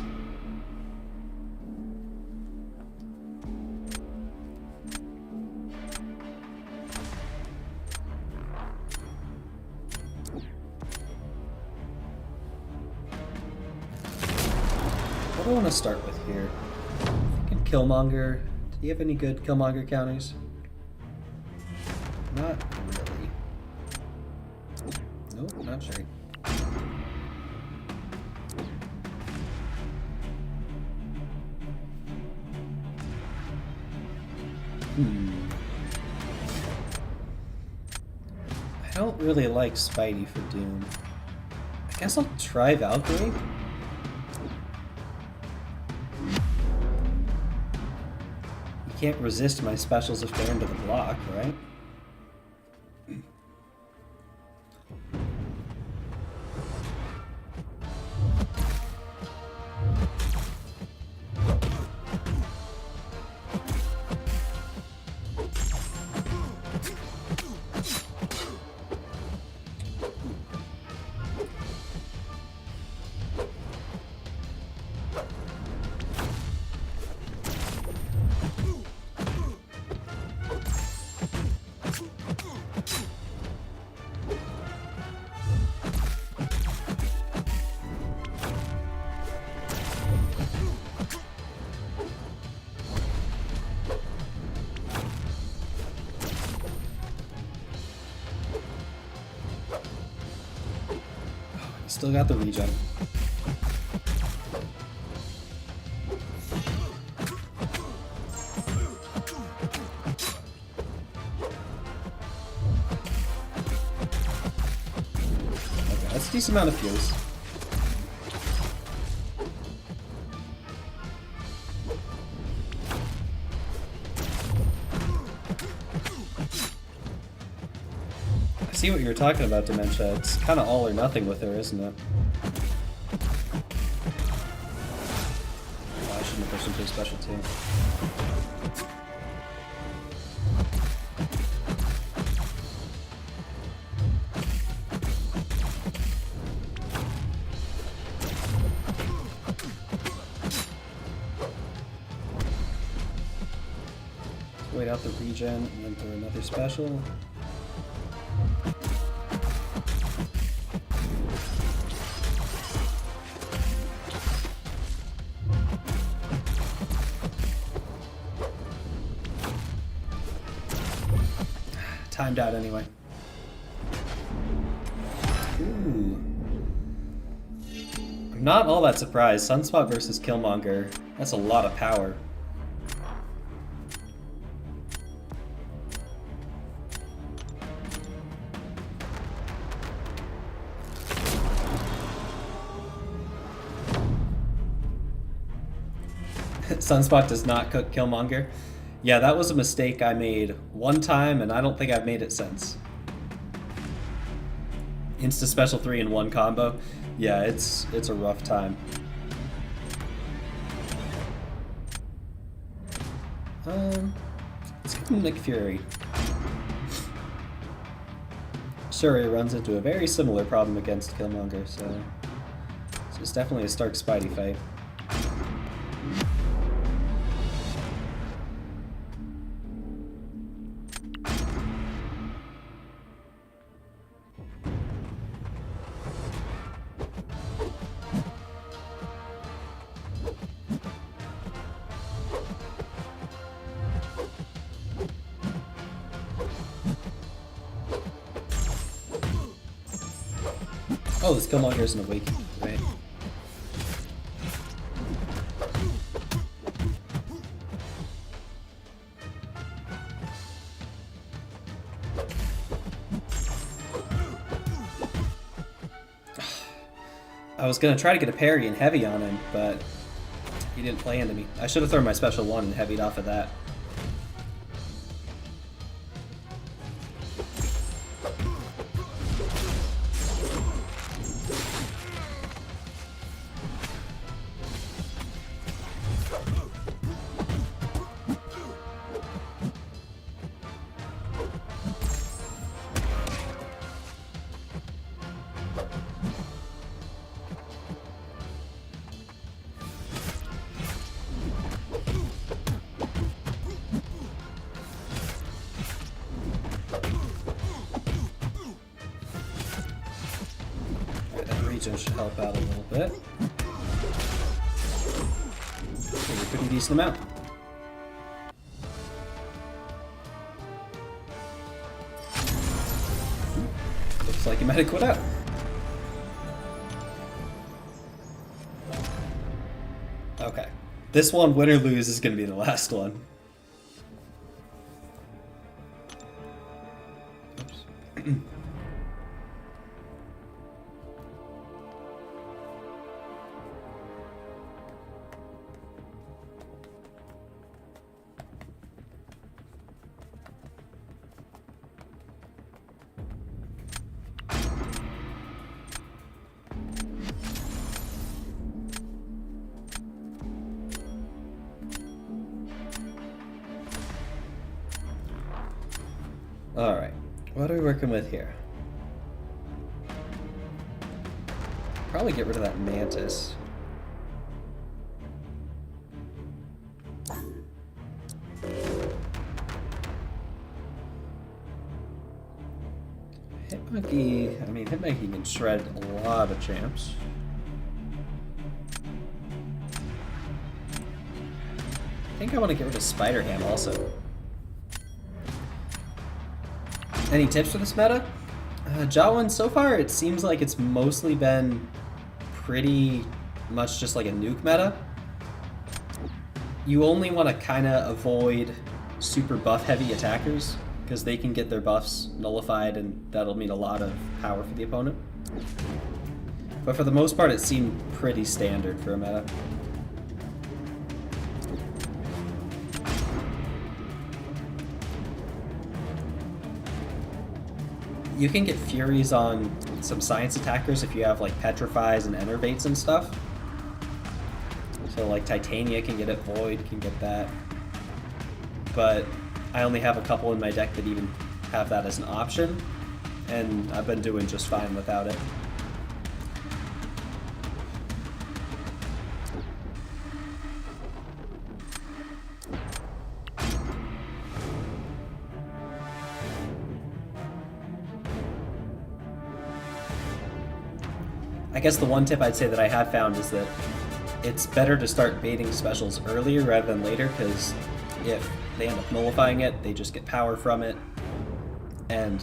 What do I want to start with here? I think Killmonger. Do you have any good Killmonger counters? Not really. Nope, not sure. I don't really like Spidey for Doom. I guess I'll try Valkyrie. You can't resist my specials if they're into the block, right? Still got the regen. Okay, that's a decent amount of fuels. I see what you were talking about, Dementia. It's kind of all or nothing with her, isn't it? Oh, I shouldn't have pushed into a special too. Wait out the regen and then throw another special. timed out anyway. Ooh. I'm not all that surprised. Sunspot versus Killmonger. That's a lot of power. Sunspot does not cook Killmonger. Yeah, that was a mistake I made one time, and I don't think I've made it since. Insta special 3-in-1 combo. Yeah, it's a rough time. Let's give him Nick Fury. Shuri runs into a very similar problem against Killmonger, so it's definitely a Stark Spidey fight. Oh, this Killmonger isn't awake, right? I was gonna try to get a parry and heavy on him, but he didn't play into me. I should have thrown my special 1 and heavied off of that. Should help out a little bit. A pretty decent amount. Looks like he might have quit out. Okay. This one, win or lose, is going to be the last one. Oops. Alright, what are we working with here? Probably get rid of that Mantis. Hitmonkey, I mean, Hitmonkey can shred a lot of champs. I think I want to get rid of Spider-Ham also. Any tips for this meta? Jawan, so far it seems like it's mostly been pretty much just like a nuke meta. You only want to kind of avoid super buff heavy attackers because they can get their buffs nullified and that'll mean a lot of power for the opponent. But for the most part it seemed pretty standard for a meta. You can get Furies on some science attackers if you have like Petrifies and Enervates and stuff. So like Titania can get it, Void can get that. But I only have a couple in my deck that even have that as an option, and I've been doing just fine without it. I guess the one tip I'd say that I have found is that it's better to start baiting specials earlier rather than later, because if they end up nullifying it, they just get power from it. and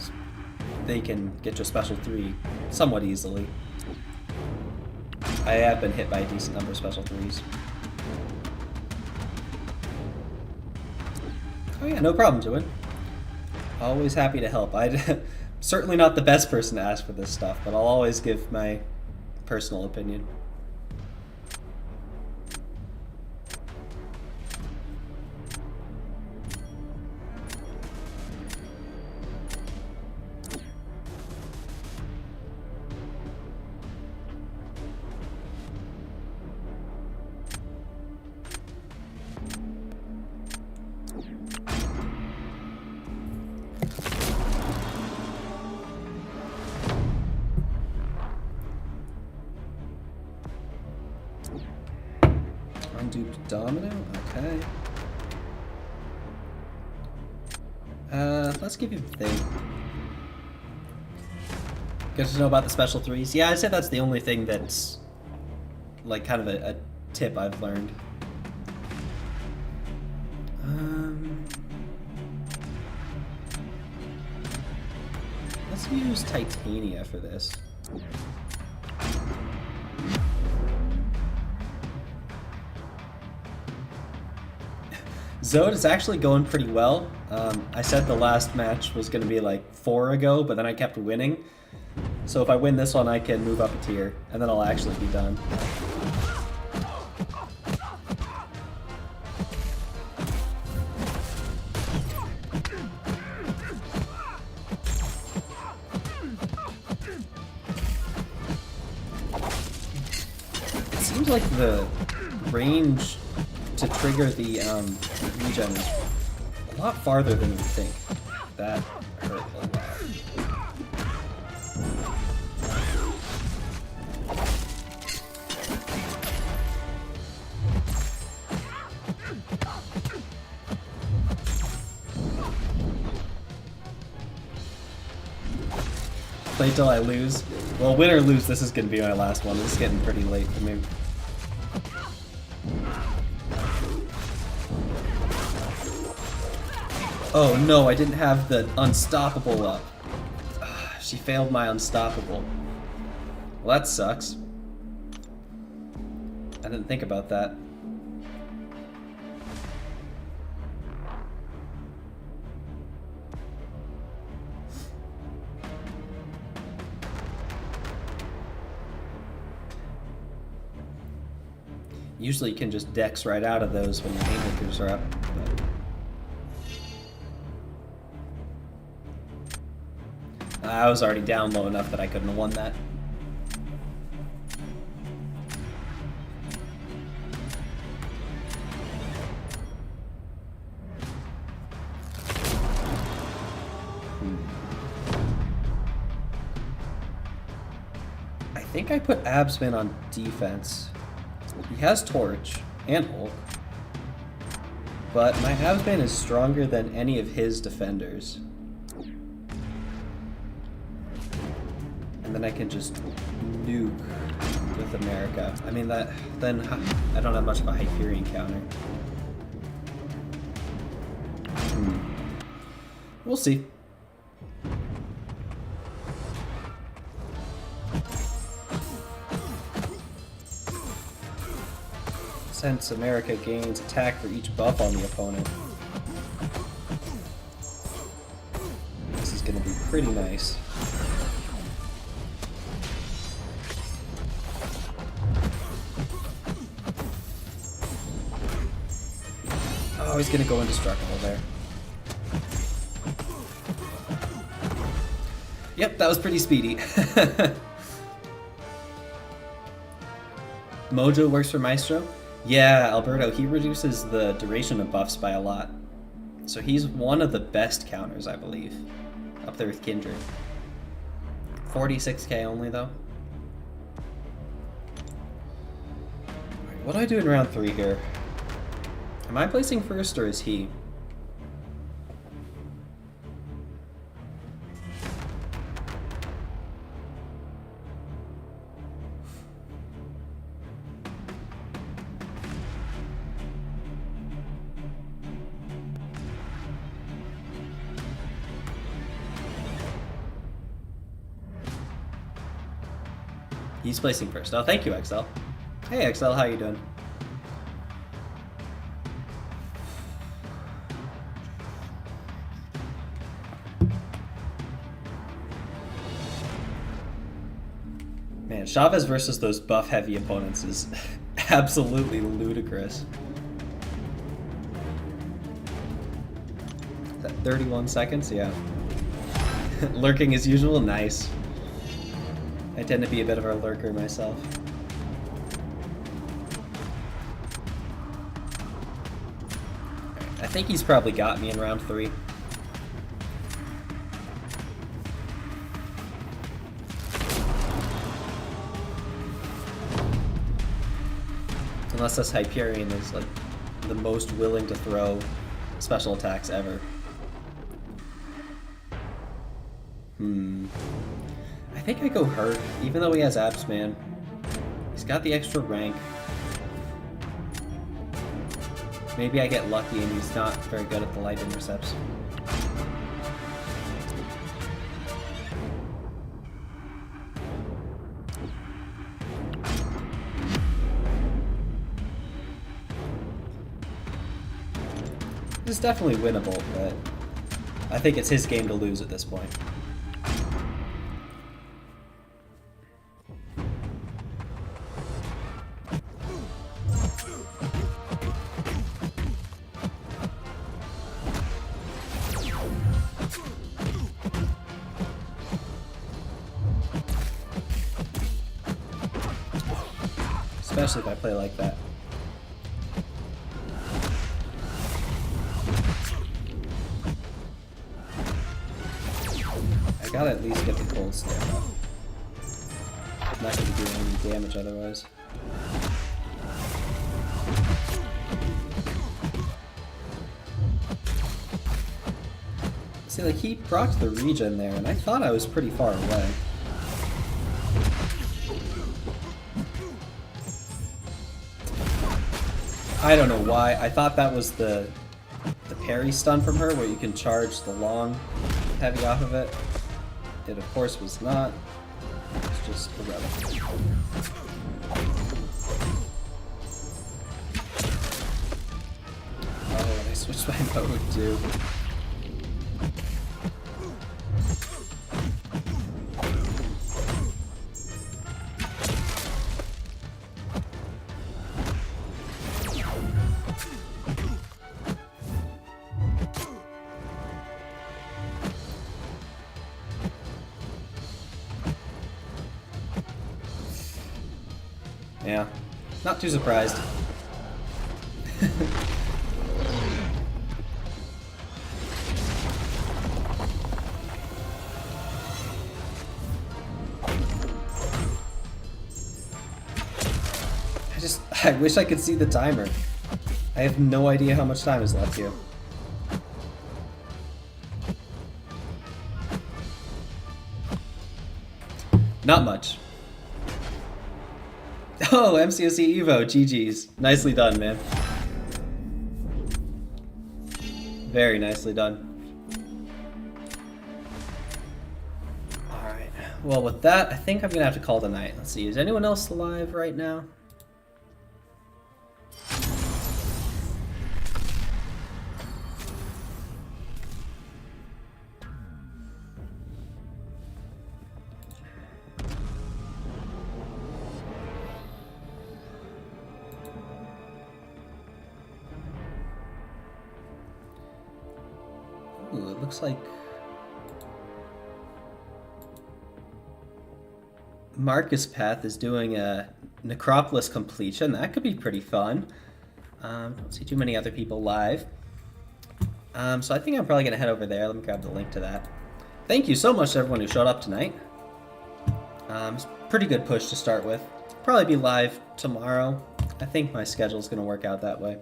they can get to a special 3 somewhat easily. I have been hit by a decent number of special 3s. Oh yeah, no problem, Join. Always happy to help. I'm certainly not the best person to ask for this stuff, but I'll always give my personal opinion. Unduped Domino? Okay. Let's give you the thing. Good to know about the special 3s. Yeah, I'd say that's the only thing that's like kind of a tip I've learned. Let's use Titania for this. Zode is actually going pretty well. I said the last match was going to be like 4 ago, but then I kept winning. So if I win this one, I can move up a tier, and then I'll actually be done. It seems like the range to trigger the regen is a lot farther than you think. That hurt a lot. Play till I lose. Well, win or lose, this is going to be my last one. This is getting pretty late for me. Oh no, I didn't have the unstoppable up. She failed my unstoppable. Well, that sucks. I didn't think about that. Usually you can just dex right out of those when your haymakers are up. But I was already down low enough that I couldn't have won that. I think I put Absman on defense. He has Torch and Hulk, but my Absman is stronger than any of his defenders. And then I can just nuke with America. I mean, then I don't have much of a Hyperion counter. We'll see. Since America gains attack for each buff on the opponent. This is going to be pretty nice. Oh, he's going to go indestructible there. Yep, that was pretty speedy. Mojo works for Maestro. Yeah, Alberto, he reduces the duration of buffs by a lot. So he's one of the best counters, I believe. Up there with Kindred. 46k only, though. Alright, what do I do in round 3 here? Am I placing first, or is he? He's placing first. Oh, thank you, XL. Hey, XL, how you doing? Man, Chavez versus those buff-heavy opponents is absolutely ludicrous. Is that 31 seconds? Yeah. Lurking as usual? Nice. I tend to be a bit of a lurker myself. I think he's probably got me in round 3. Unless this Hyperion is like the most willing to throw special attacks ever. I think I go Hurt, even though he has Abs Man. He's got the extra rank. Maybe I get lucky and he's not very good at the light intercepts. It's definitely winnable, but I think it's his game to lose at this point. Especially if I play like that. I gotta at least get the cold snap up. I'm not gonna be doing any damage otherwise. See, like, he procced the regen there, and I thought I was pretty far away. I don't know why. I thought that was the parry stun from her, where you can charge the long heavy off of it. It, of course, was not. It's just irrelevant. Oh, and I switched my mode, too. Yeah, not too surprised. I wish I could see the timer. I have no idea how much time is left here. Not much. Oh, MCOC Evo, GG's. Nicely done, man. Very nicely done. Alright, well with that, I think I'm gonna have to call it a night. Let's see, is anyone else alive right now? Ooh, it looks like Marcus Path is doing a Necropolis completion. That could be pretty fun. Don't see too many other people live. So I think I'm probably going to head over there. Let me grab the link to that. Thank you so much to everyone who showed up tonight. It's a pretty good push to start with. Probably be live tomorrow. I think my schedule is going to work out that way.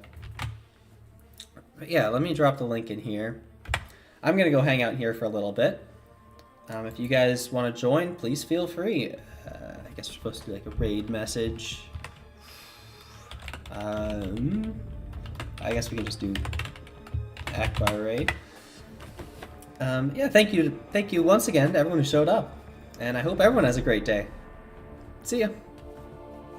But yeah, let me drop the link in here. I'm going to go hang out here for a little bit. If you guys want to join, please feel free. I guess we're supposed to do like a raid message. I guess we can just do Akbar raid. Yeah, thank you once again to everyone who showed up. And I hope everyone has a great day. See ya.